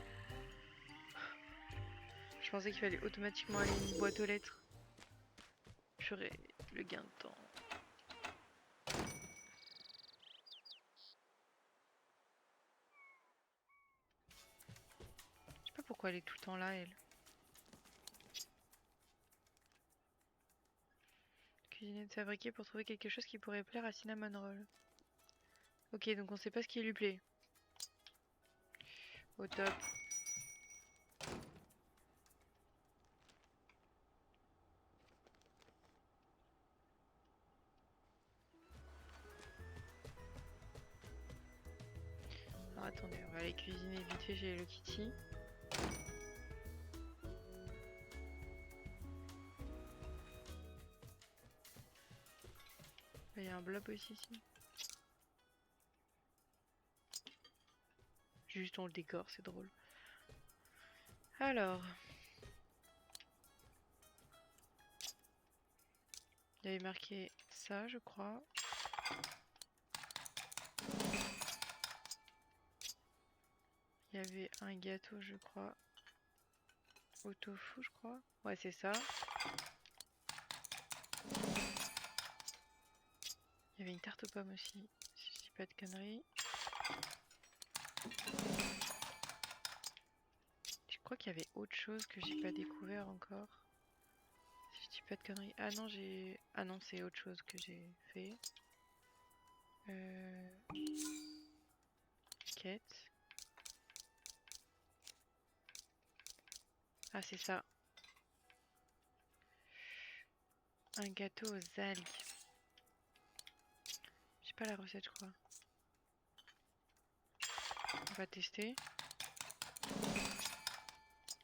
Je pensais qu'il fallait automatiquement aller une boîte aux lettres. Purée, le gain de temps. Je sais pas pourquoi elle est tout le temps là, elle. Cuisiner de fabriquer pour trouver quelque chose qui pourrait plaire à Cinnamon Roll. Ok, donc on sait pas ce qui lui plaît. Au top. attendez, on va aller cuisiner vite fait chez Hello Kitty. Il y a un blob aussi ici. Juste on le décore, c'est drôle. Alors. Il y avait marqué ça, je crois. Il y avait un gâteau, je crois. Au tofu, je crois. Ouais, c'est ça. Il y avait une tarte aux pommes aussi, si je dis pas de conneries. Je crois qu'il y avait autre chose que j'ai pas découvert encore. Si je dis pas de conneries. Ah non, j'ai... Ah non, c'est autre chose que j'ai fait. Quête. Ah, c'est ça. Un gâteau aux algues. J'ai pas la recette, je crois. On va tester.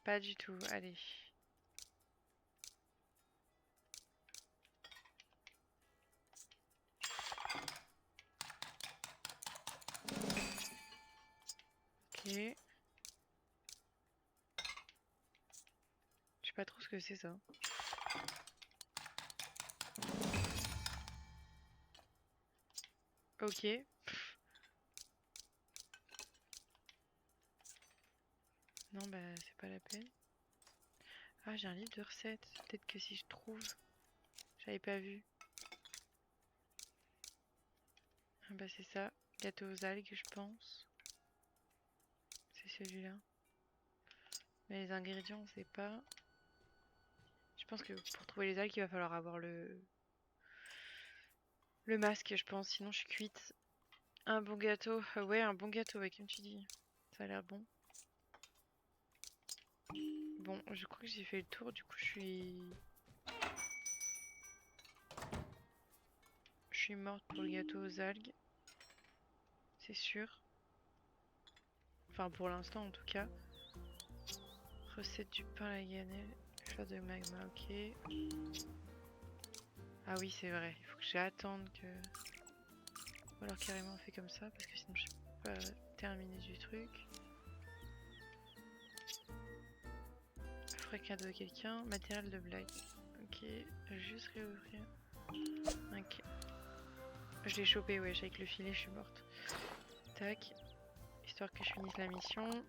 Pas du tout, allez. Ok. Je sais pas trop ce que c'est ça. Ok. Non, bah c'est pas la peine. Ah, j'ai un livre de recettes. Peut-être que si je trouve... J'avais pas vu. Ah bah c'est ça. Gâteau aux algues, je pense. C'est celui-là. Mais les ingrédients, on sait pas. Je pense que pour trouver les algues, il va falloir avoir le masque, je pense. Sinon, je suis cuite. Un bon gâteau. Ouais, un bon gâteau, ouais, comme tu dis. Ça a l'air bon. Bon, je crois que j'ai fait le tour. Du coup, je suis morte pour le gâteau aux algues. C'est sûr. Enfin, pour l'instant, en tout cas. Recette du pain à la cannelle. Fleur de magma, ok. Ah oui, c'est vrai. Il faut que j'attende que... Ou alors carrément on fait comme ça, parce que sinon je peux pas terminer du truc. Ferai cadeau à quelqu'un. Matériel de blague. Ok. Je vais juste réouvrir. Ok. Je l'ai chopé, ouais, avec le filet, je suis morte. Tac. Histoire que je finisse la mission.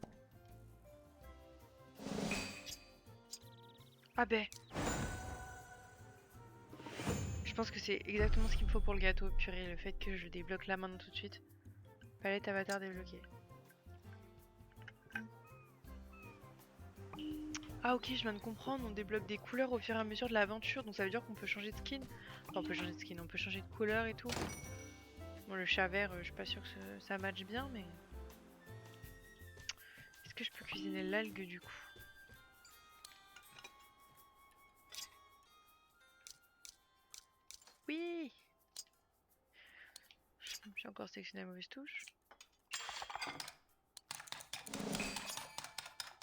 Ah ben. Je pense que c'est exactement ce qu'il me faut pour le gâteau. Purée, le fait que je débloque là maintenant tout de suite. Palette avatar débloquée. Ah ok, je viens de comprendre, on débloque des couleurs au fur et à mesure de l'aventure, donc ça veut dire qu'on peut changer de skin. Enfin, on peut changer de skin, on peut changer de couleur et tout. Bon, le chat vert, je suis pas sûre que ça matche bien, mais... Est-ce que je peux cuisiner l'algue du coup? Oui! J'ai encore sélectionné la mauvaise touche.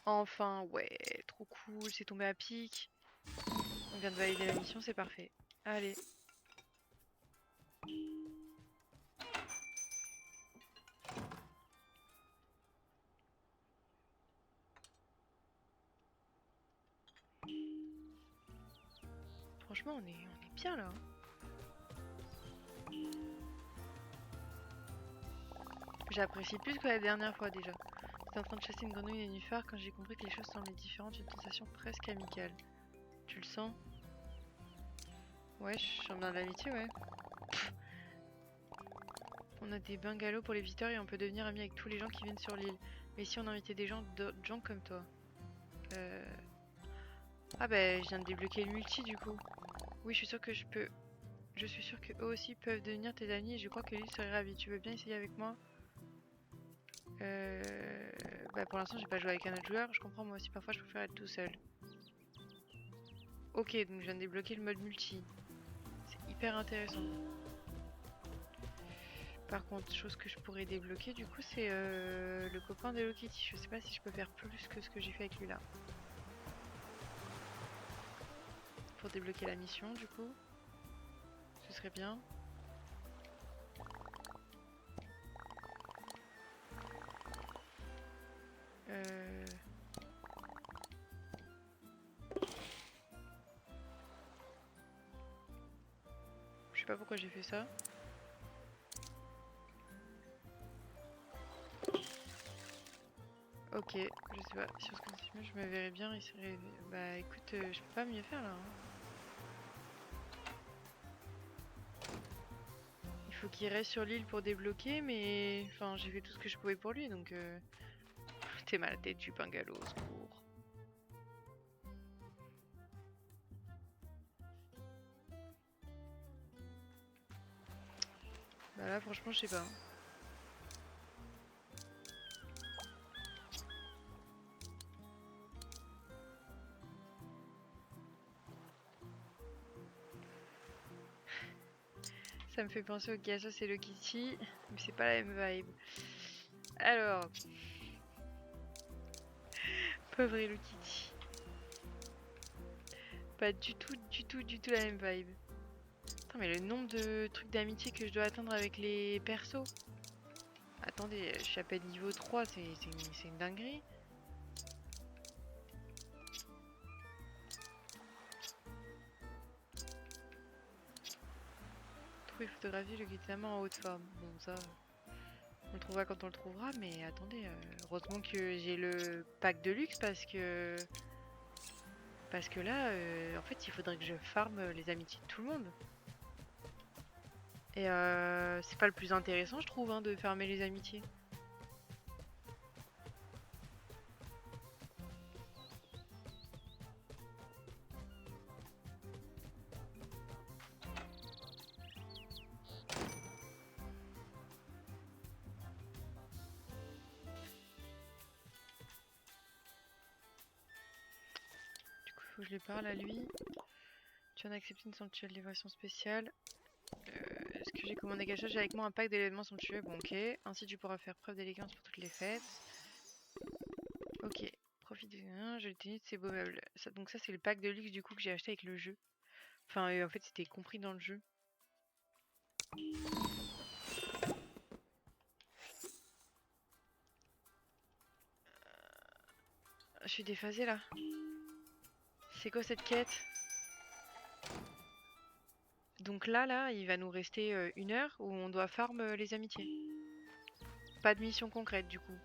Enfin, ouais, trop cool, c'est tombé à pic. On vient de valider la mission, c'est parfait. Allez. Franchement, on est bien là. J'apprécie plus que la dernière fois déjà. J'étais en train de chasser une grenouille nénuphar quand j'ai compris que les choses semblaient différentes, une sensation presque amicale. Tu le sens? Ouais, je sens bien de l'amitié, ouais. On a des bungalows pour les visiteurs et on peut devenir amis avec tous les gens qui viennent sur l'île. Mais si on invitait des gens, d'autres gens comme toi. Ah bah je viens de débloquer le multi du coup. Oui, je suis sûre que je peux... Je suis sûre que eux aussi peuvent devenir tes amis et je crois que l'île serait ravie. Tu veux bien essayer avec moi? Bah pour l'instant j'ai pas joué avec un autre joueur. Je comprends, moi aussi parfois je préfère être tout seul. Ok, donc je viens de débloquer le mode multi. C'est hyper intéressant. Par contre, chose que je pourrais débloquer du coup, c'est le copain d'Hello Kitty. Je sais pas si je peux faire plus que ce que j'ai fait avec lui là. Pour débloquer la mission du coup. Ce serait bien. Je sais pas pourquoi j'ai fait ça. Ok, je sais pas, sur ce que je me verrais bien, il serait... Bah écoute, je peux pas mieux faire là. Hein. Il faut qu'il reste sur l'île pour débloquer, mais... Enfin, j'ai fait tout ce que je pouvais pour lui, donc... T'es mal têtu, Bungalow, au secours. Bah là, franchement, je sais pas. Ça me fait penser au Gasos et le Kitty, mais c'est pas la même vibe. Alors... Pauvre Hello Kitty. Pas du tout la même vibe. Attends, mais le nombre de trucs d'amitié que je dois atteindre avec les persos. Attendez, je suis à peine niveau 3, c'est une dinguerie. Trouver photographie, le guitare en haute forme. Bon, ça, on le trouvera quand on le trouvera, mais attendez, heureusement que j'ai le pack de luxe parce que là, en fait, il faudrait que je farme les amitiés de tout le monde. Et c'est pas le plus intéressant, je trouve, hein, de farmer les amitiés. Du coup, il faut que je lui parle à lui. Tu viens d'accepter une somptueuse livraison spéciale. Est-ce que j'ai commandé quelque chose? J'ai avec moi un pack d'éléments somptueux. Bon, ok. Ainsi, tu pourras faire preuve d'élégance pour toutes les fêtes. Ok. Profite de... Je l'ai tenu de ces beaux meubles. Ça, donc ça, c'est le pack de luxe du coup que j'ai acheté avec le jeu. Enfin, en fait, c'était compris dans le jeu. Je suis déphasée là. C'est quoi cette quête? Donc là, il va nous rester 1 heure où on doit farm les amitiés. Pas de mission concrète du coup.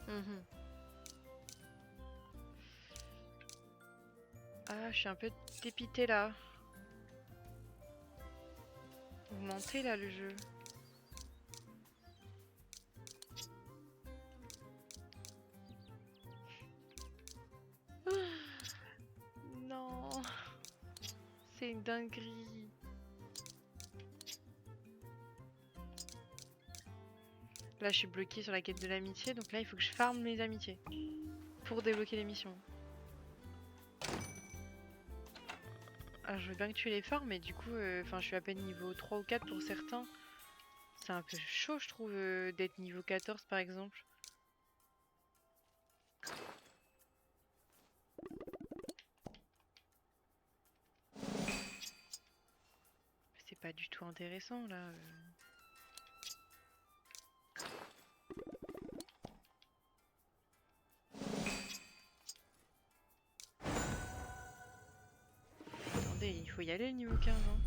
Mhm. Ah, je suis un peu dépitée là. Augmenté là le jeu. Non, c'est une dinguerie. Là, je suis bloquée sur la quête de l'amitié, donc là, il faut que je farme les amitiés pour débloquer les missions. Alors, je veux bien que tu les farmes, mais du coup, je suis à peine niveau 3 ou 4 pour certains. C'est un peu chaud, je trouve, d'être niveau 14 par exemple. C'est pas du tout intéressant là. Attendez, il faut y aller le niveau 15. Hein.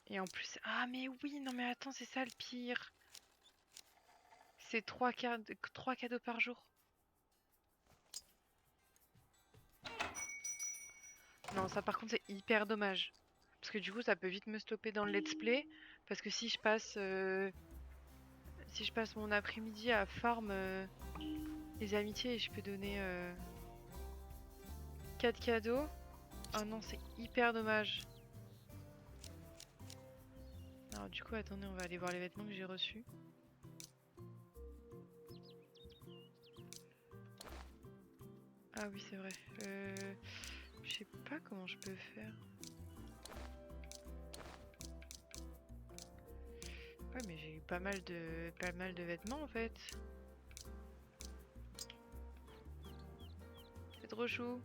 Et en plus... Ah mais oui, non mais attends, c'est ça le pire. C'est 3 cadeaux par jour. Non, ça par contre c'est hyper dommage. Parce que du coup ça peut vite me stopper dans le let's play. Parce que si je passe mon après-midi à farm les amitiés et je peux donner 4 cadeaux. Oh non, c'est hyper dommage. Alors du coup, attendez, on va aller voir les vêtements que j'ai reçus. Ah oui, c'est vrai. Je sais pas comment je peux faire. Ouais, mais j'ai pas mal de vêtements en fait. C'est trop chou.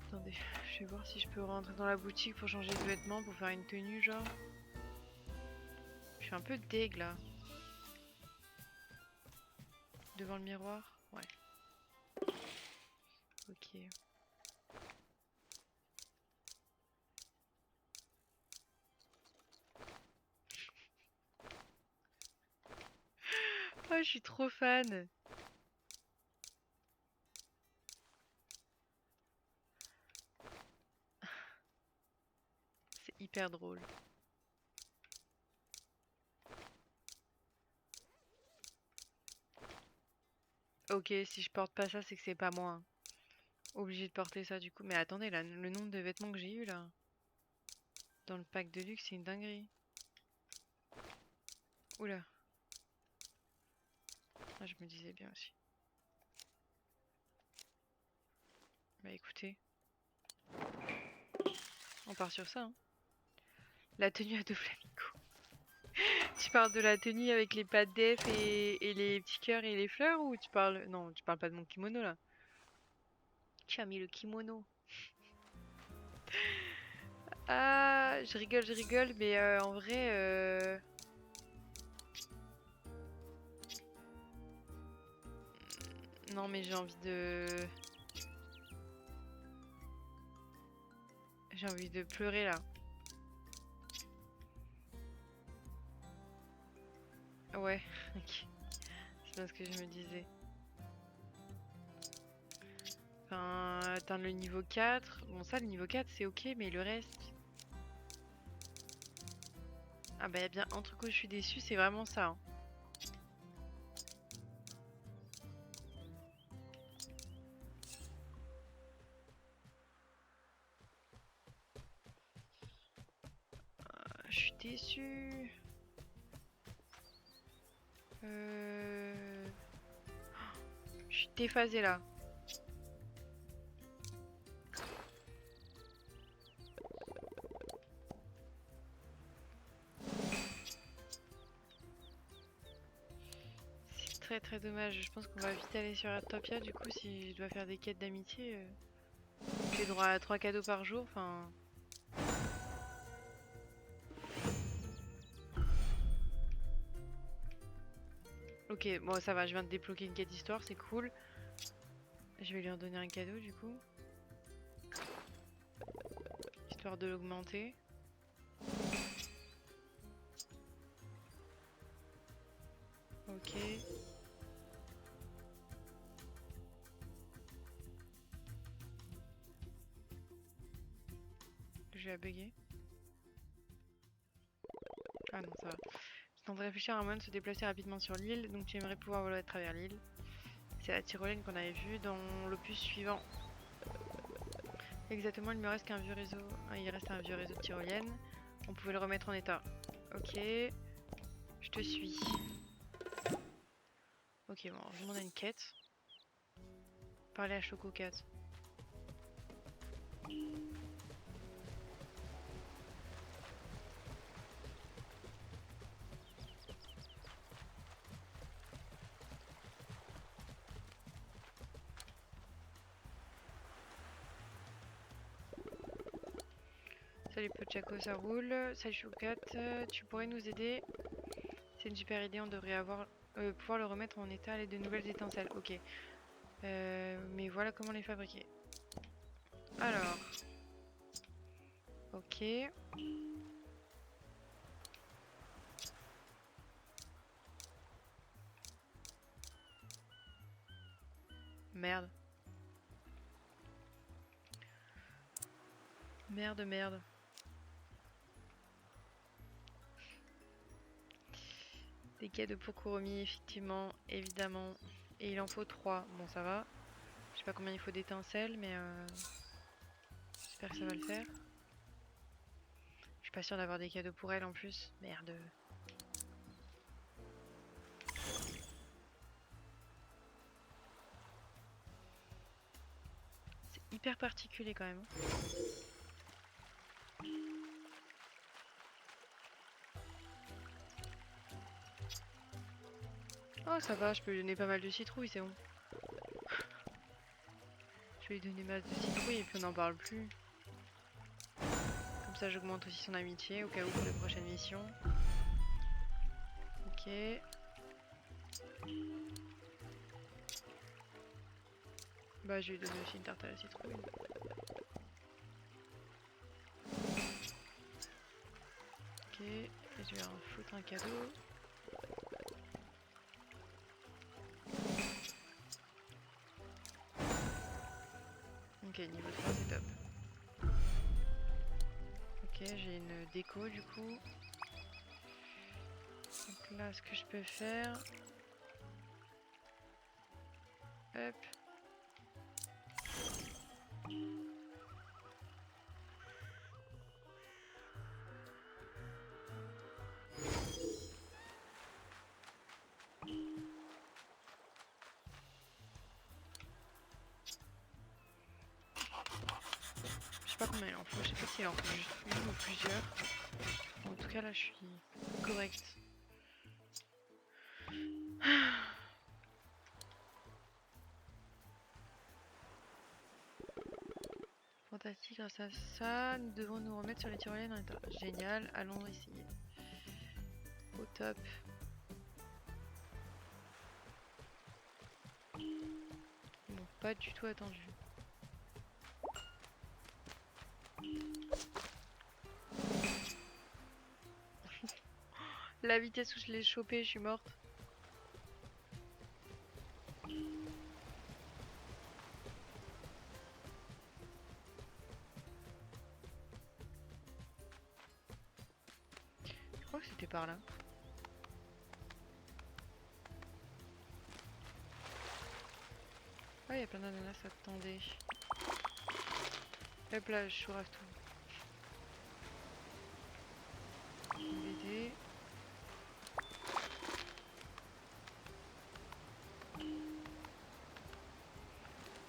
Attendez, je vais voir si je peux rentrer dans la boutique pour changer de vêtements, pour faire une tenue genre. Je suis un peu deg là. Devant le miroir. Ouais. Ok. Oh, je suis trop fan. C'est hyper drôle. Ok, si je porte pas ça, c'est que c'est pas moi, hein. Obligé de porter ça du coup. Mais attendez, là, le nombre de vêtements que j'ai eu là. Dans le pack de luxe, c'est une dinguerie. Oula. Ah, je me disais bien aussi. Bah écoutez. On part sur ça, hein. La tenue à deux flamingos. Tu parles de la tenue avec les pattes d'Ef et les petits cœurs et les fleurs ou tu parles... Non, tu parles pas de mon kimono là. Tu as mis le kimono. Ah, je rigole, mais en vrai... Non, mais j'ai envie de... J'ai envie de pleurer là. Ouais, ok. C'est bien ce que je me disais. Enfin, atteindre le niveau 4. Bon, ça, le niveau 4, c'est ok, mais le reste... Ah bah, y a bien un truc où je suis déçue, c'est vraiment ça, hein. Je suis déçue. Je suis déphasée là. C'est très très dommage. Je pense qu'on va vite aller sur Atopia du coup si je dois faire des quêtes d'amitié. J'ai droit à 3 cadeaux par jour, enfin... Ok, bon ça va, je viens de débloquer une quête d'histoire, c'est cool. Je vais lui en donner un cadeau du coup. Histoire de l'augmenter. Ok. Je vais bugger. Ah non, ça va. Je tente de réfléchir à un moyen de se déplacer rapidement sur l'île, donc tu aimerais pouvoir voler à travers l'île. C'est la tyrolienne qu'on avait vue dans l'opus suivant. Exactement, il me reste qu'un vieux réseau. Il reste un vieux réseau de tyroliennes. On pouvait le remettre en état. Ok. Je te suis. Ok, bon, je demande une quête. Parler à Chococat. Salut Pochaco, ça roule. Salut Chococat, tu pourrais nous aider? C'est une super idée, on devrait pouvoir le remettre en état à l'aide de nouvelles étincelles. Ok. Mais voilà comment les fabriquer. Alors. Ok. Merde. Merde, merde. Des cadeaux pour Kuromi, effectivement, évidemment. Et il en faut 3. Bon, ça va. Je sais pas combien il faut d'étincelles, mais j'espère que ça va le faire. Je suis pas sûre d'avoir des cadeaux pour elle en plus. Merde. hyper particulier quand même. Oh ça va, je peux lui donner pas mal de citrouilles, c'est bon. Je vais lui donner masse de citrouilles et puis on n'en parle plus. Comme ça j'augmente aussi son amitié au cas où pour les prochaines missions. Ok. Bah je vais lui donner aussi une tarte à la citrouille. Ok, et je vais en foutre un cadeau. Ok, niveau 3 c'est top. Ok, j'ai une déco du coup. Donc là, ce que je peux faire... Hop. Je sais pas combien il en faut, je sais pas s'il en faut juste une ou plusieurs. En tout cas là je suis correcte. Fantastique, grâce à ça, nous devons nous remettre sur les tyroliennes en état. Génial, allons essayer. Au top. Bon, pas du tout attendu. La vitesse où je l'ai chopé, je suis morte. Je crois que c'était par là. Ah, il y a plein d'ananas, attendez. Hop là, je sourave tout. BD.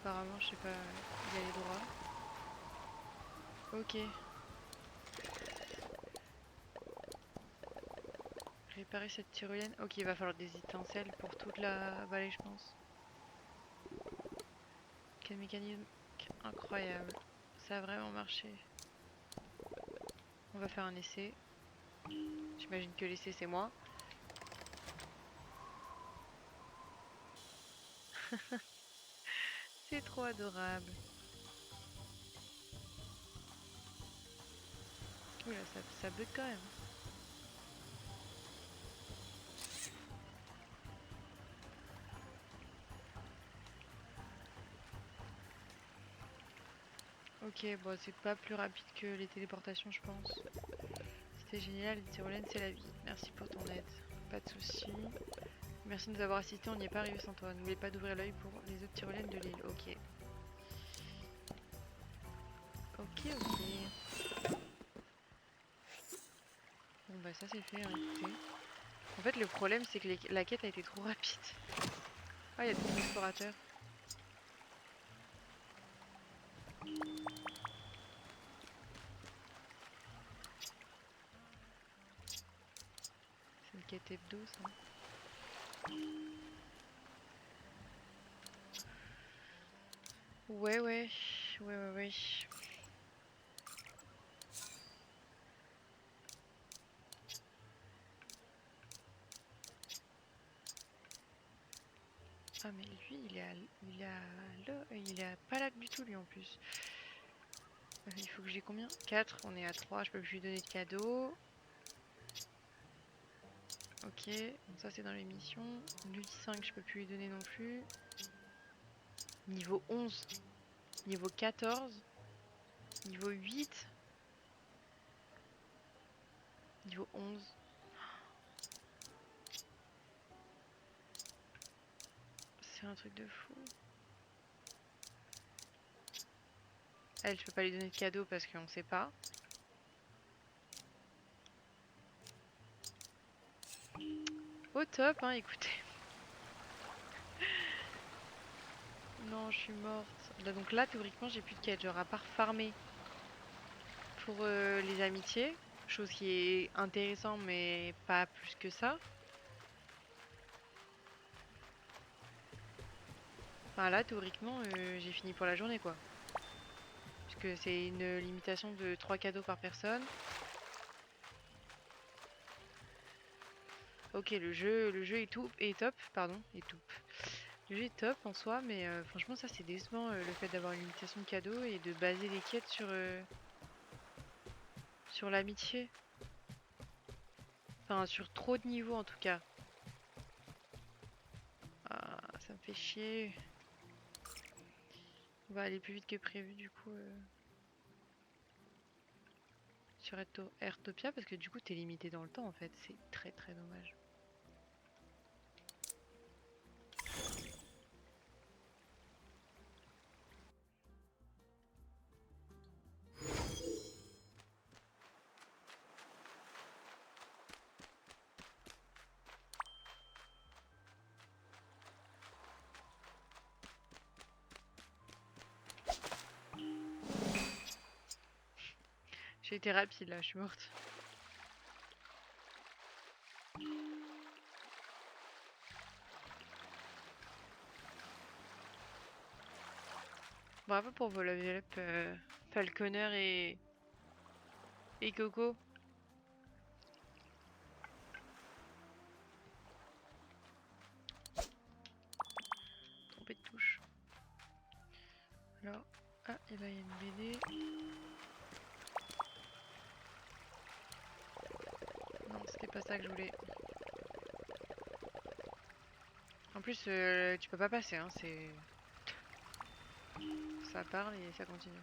Apparemment, je sais pas, y aller droit. Ok. Réparer cette tyrolienne. Ok, il va falloir des étincelles pour toute la vallée, je pense. Quel mécanisme incroyable. Ça a vraiment marché. On va faire un essai. J'imagine que l'essai, c'est moi. C'est trop adorable. Oula, ça bug quand même. Ok, bon, c'est pas plus rapide que les téléportations, je pense. C'était génial, les tyroliennes, c'est la vie. Merci pour ton aide. Pas de soucis. Merci de nous avoir assistés, on n'y est pas arrivé sans toi. N'oubliez pas d'ouvrir l'œil pour les autres tyroliennes de l'île. Ok. Ok, ok. Bon bah ça c'est fait, hein, écoutez. En fait le problème c'est que la quête a été trop rapide. Ah, il y a des explorateurs. C'est une quête hebdo ça. Ouais, ouais. Ouais, ouais, ouais. Ah mais lui il est à pas là du tout lui en plus. Il faut que j'ai combien? 4, on est à 3, je peux plus lui donner de cadeaux. Ok, donc ça c'est dans les missions. Lui 5 je peux plus lui donner non plus. Niveau 11. Niveau 14. Niveau 8. Niveau 11. C'est un truc de fou. Elle, je peux pas lui donner de cadeau parce qu'on sait pas. Au top, hein, écoutez. Non, je suis morte. Donc là, théoriquement, j'ai plus de quête. Genre, à part farmer pour les amitiés, chose qui est intéressant, mais pas plus que ça. Enfin, là, théoriquement, j'ai fini pour la journée, quoi. Puisque c'est une limitation de 3 cadeaux par personne. Ok, le jeu est top, pardon, est top. Le jeu est top en soi, mais franchement, ça c'est décevant le fait d'avoir une limitation de cadeaux et de baser les quêtes sur l'amitié. Enfin, sur trop de niveaux en tout cas. Ah, ça me fait chier. On va aller plus vite que prévu du coup sur Airtopia parce que du coup t'es limité dans le temps en fait. C'est très très dommage. J'ai été rapide là, je suis morte. Bravo pour vos level up Falconer et Coco. Trompé de touche. Alors, ah, et là il y a une BD. Non, c'était pas ça que je voulais. En plus, tu peux pas passer, hein, c'est... Ça parle et ça continue.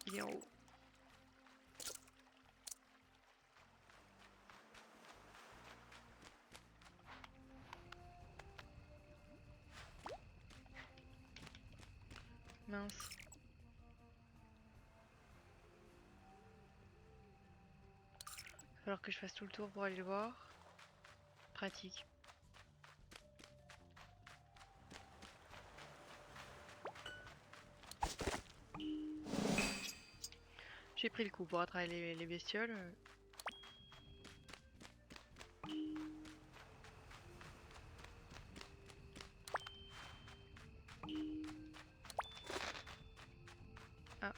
Il est en haut. Mince. Il va falloir que je fasse tout le tour pour aller le voir. Pratique. J'ai pris le coup pour attraper les bestioles. Ah.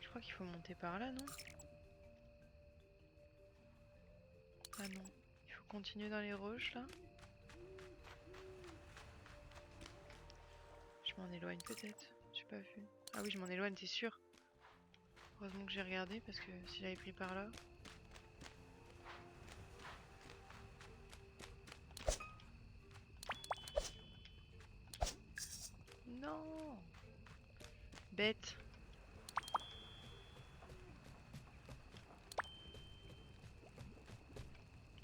Je crois qu'il faut monter par là, non? Ah non. Il faut continuer dans les roches, là. Je m'en éloigne peut-être. J'ai pas vu. Ah oui, je m'en éloigne, c'est sûr. Heureusement que j'ai regardé, parce que si j'avais pris par là... Non! Bête.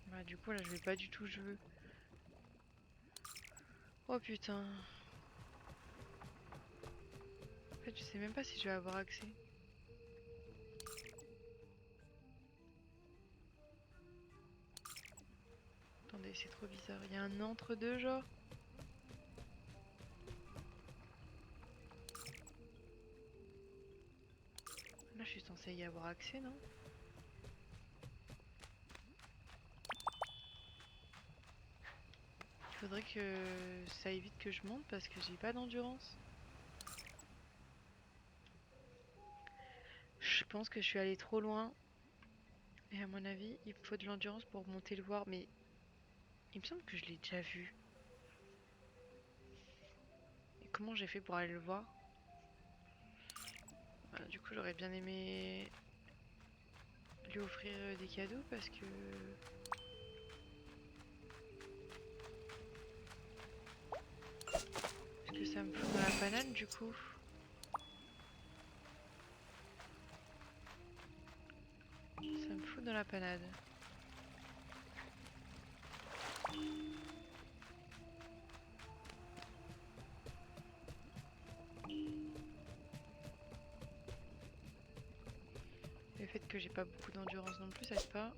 Bah, du coup, là, je vais pas du tout jouer. Oh putain. En fait, je sais même pas si je vais avoir accès. Attendez, c'est trop bizarre. Il y a un entre-deux, genre. Là, je suis censée y avoir accès, non? Il faudrait que ça évite que je monte parce que j'ai pas d'endurance. Je pense que je suis allée trop loin. Et à mon avis, il faut de l'endurance pour monter le voir. Mais il me semble que je l'ai déjà vu. Et comment j'ai fait pour aller le voir? Du coup, j'aurais bien aimé lui offrir des cadeaux parce que... Parce que ça me fout dans la panade du coup. Ça me fout dans la panade. Le fait que j'ai pas beaucoup d'endurance non plus, ça aide pas.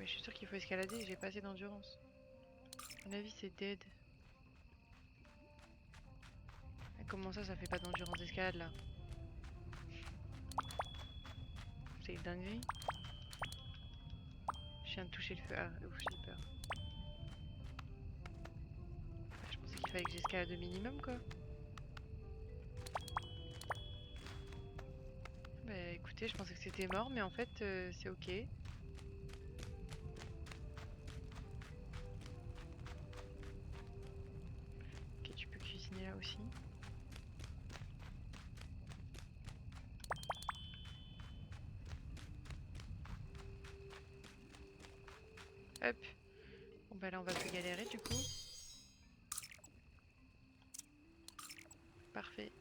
mais je suis sûre qu'il faut escalader et j'ai pas assez d'endurance. À mon avis, c'est dead. Et comment ça fait pas d'endurance d'escalade là? C'est une dinguerie. Je viens de toucher le feu. Ah, ouf, j'ai peur. Je pensais qu'il fallait que j'escalade au minimum quoi. Bah écoutez, je pensais que c'était mort, mais en fait c'est ok. Ok, tu peux cuisiner là aussi. Hop. Bon bah là on va plus galérer du coup. Parfait.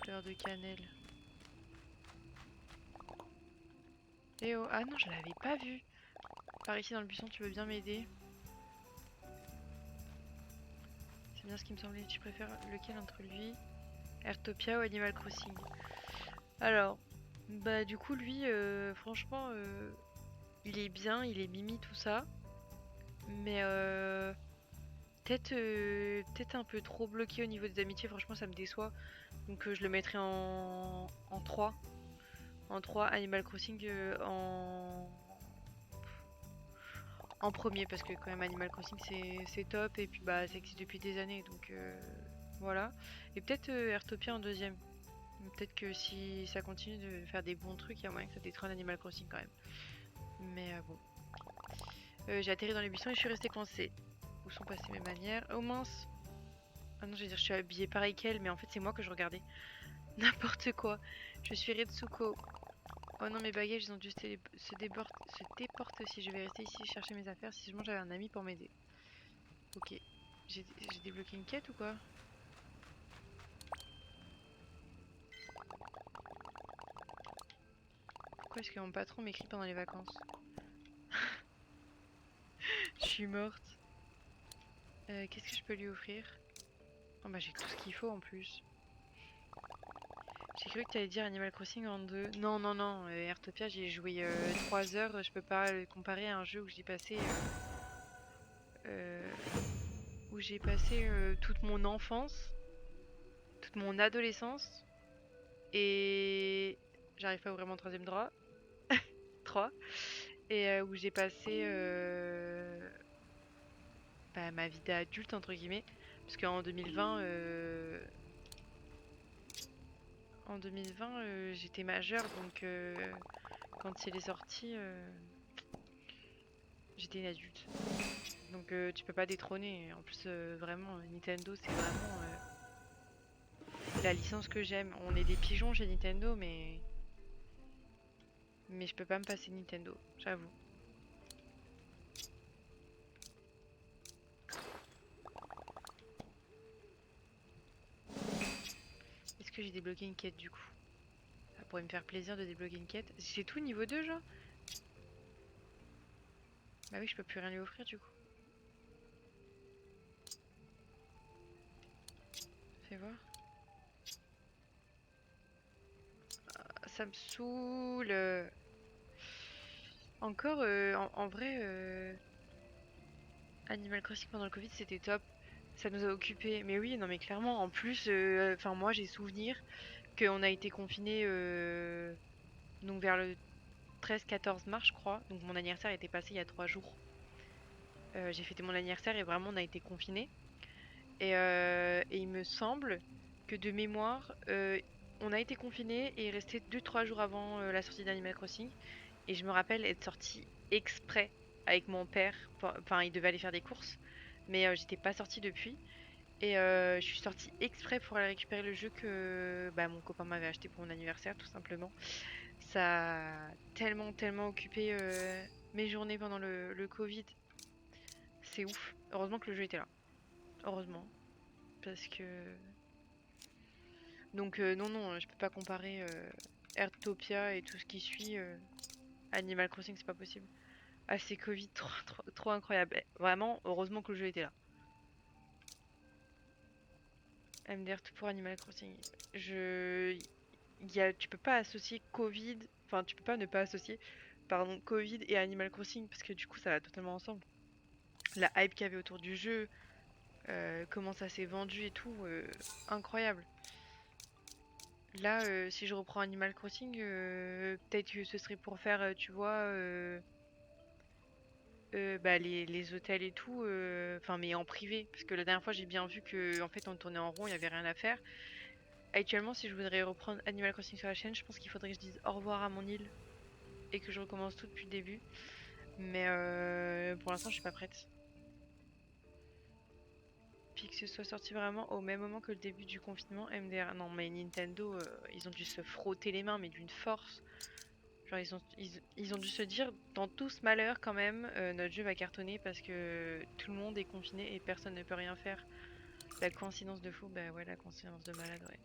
Fleur de cannelle. Eh oh, ah non, je l'avais pas vu. Par ici dans le buisson, tu veux bien m'aider? C'est bien ce qui me semblait. Tu préfères lequel entre lui, Airtopia ou Animal Crossing? Alors, bah du coup lui, franchement, il est bien, il est mimi tout ça, mais peut-être un peu trop bloqué au niveau des amitiés. Franchement, ça me déçoit. Donc je le mettrai en 3. En 3, Animal Crossing en premier, parce que quand même Animal Crossing c'est top et puis bah ça existe depuis des années, donc voilà. Et peut-être Airtopia en deuxième. Peut-être que si ça continue de faire des bons trucs, il y a moyen que ça détrône Animal Crossing quand même. Mais bon. J'ai atterri dans les buissons et je suis restée coincée. Où sont passées mes manières? Oh mince! Ah non, je vais dire je suis habillée pareil qu'elle, mais en fait c'est moi que je regardais. N'importe quoi. Je suis Retsuko. Oh non, mes bagages ils ont dû se déporter aussi. Je vais rester ici chercher mes affaires. Si je mange, j'avais un ami pour m'aider. Ok. J'ai débloqué une quête ou quoi? Pourquoi est-ce que mon patron m'écrit pendant les vacances? Je suis morte. Qu'est-ce que je peux lui offrir? Oh bah j'ai tout ce qu'il faut en plus. J'ai cru que tu allais dire Animal Crossing en 2. Non, non, non. Airtopia, j'ai joué 3 heures. Je peux pas le comparer à un jeu euh, où j'ai passé toute mon enfance, toute mon adolescence. Et j'arrive pas à ouvrir mon troisième droit. 3. Et où j'ai passé bah, ma vie d'adulte, entre guillemets. Parce qu'en 2020, j'étais majeure, donc quand il est sorti, j'étais une adulte. Donc tu peux pas détrôner. En plus, vraiment, Nintendo, c'est vraiment la licence que j'aime. On est des pigeons chez Nintendo, mais je peux pas me passer de Nintendo, j'avoue. Est-ce que j'ai débloqué une quête du coup? Ça pourrait me faire plaisir de débloquer une quête. C'est tout niveau 2 genre? Bah oui, je peux plus rien lui offrir du coup. Fais voir. Ah, ça me saoule. Encore, en vrai, Animal Crossing pendant le Covid, c'était top. Ça nous a occupés. Mais oui, non mais clairement, en plus, enfin moi j'ai souvenir qu'on a été confinés donc vers le 13-14 mars, je crois. Donc mon anniversaire était passé il y a 3 jours. J'ai fêté mon anniversaire et vraiment on a été confinés. Et il me semble que de mémoire, on a été confinés et resté 2-3 jours avant la sortie d'Animal Crossing. Et je me rappelle être sortie exprès avec mon père. Enfin, il devait aller faire des courses, mais j'étais pas sortie depuis. Et je suis sortie exprès pour aller récupérer le jeu que bah, mon copain m'avait acheté pour mon anniversaire, tout simplement. Ça a tellement, tellement occupé mes journées pendant le Covid. C'est ouf. Heureusement que le jeu était là. Heureusement. Parce que donc non, non, je peux pas comparer Airtopia et tout ce qui suit. Animal Crossing, c'est pas possible. Ah, c'est Covid, trop, trop, trop incroyable. Vraiment, heureusement que le jeu était là. MDR tout pour Animal Crossing. Tu peux pas associer Covid, enfin tu peux pas ne pas associer pardon, Covid et Animal Crossing, parce que du coup ça va totalement ensemble. La hype qu'il y avait autour du jeu, comment ça s'est vendu et tout, incroyable. Là, si je reprends Animal Crossing, peut-être que ce serait pour faire, tu vois, bah, les hôtels et tout, enfin, mais en privé. Parce que la dernière fois, j'ai bien vu que, en fait, on tournait en rond, il n'y avait rien à faire. Actuellement, si je voudrais reprendre Animal Crossing sur la chaîne, je pense qu'il faudrait que je dise au revoir à mon île et que je recommence tout depuis le début. Mais pour l'instant, je suis pas prête. Puis que ce soit sorti vraiment au même moment que le début du confinement, MDR. Non, mais Nintendo, ils ont dû se frotter les mains, mais d'une force. Genre, ils ont dû se dire, dans tout ce malheur, quand même, notre jeu va cartonner parce que tout le monde est confiné et personne ne peut rien faire. La coïncidence de fou, bah ouais, la coïncidence de malade, ouais.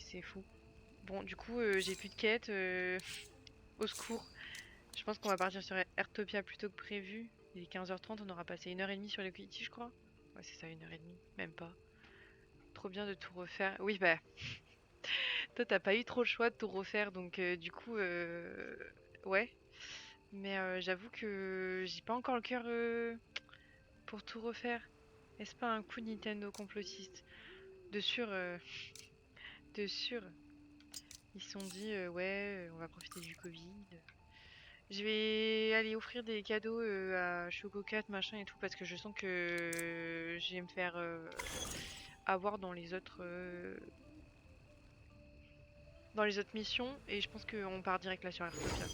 C'est fou. Bon, du coup, j'ai plus de quête. Au secours. Je pense qu'on va partir sur Airtopia plutôt que prévu. Il est 15h30, on aura passé 1h30 sur les Quickie, je crois. Ouais, c'est ça, 1h30, même pas. Trop bien de tout refaire. Oui, bah, toi, t'as pas eu trop le choix de tout refaire, donc du coup, ouais. Mais j'avoue que j'ai pas encore le cœur pour tout refaire. Est-ce pas un coup de Nintendo complotiste? De sûr, de sûr. Ils se sont dit, ouais, on va profiter du Covid. Je vais aller offrir des cadeaux à Chococat, machin et tout, parce que je sens que je vais me faire avoir dans les autres missions, et je pense qu'on part direct là sur Airtopia.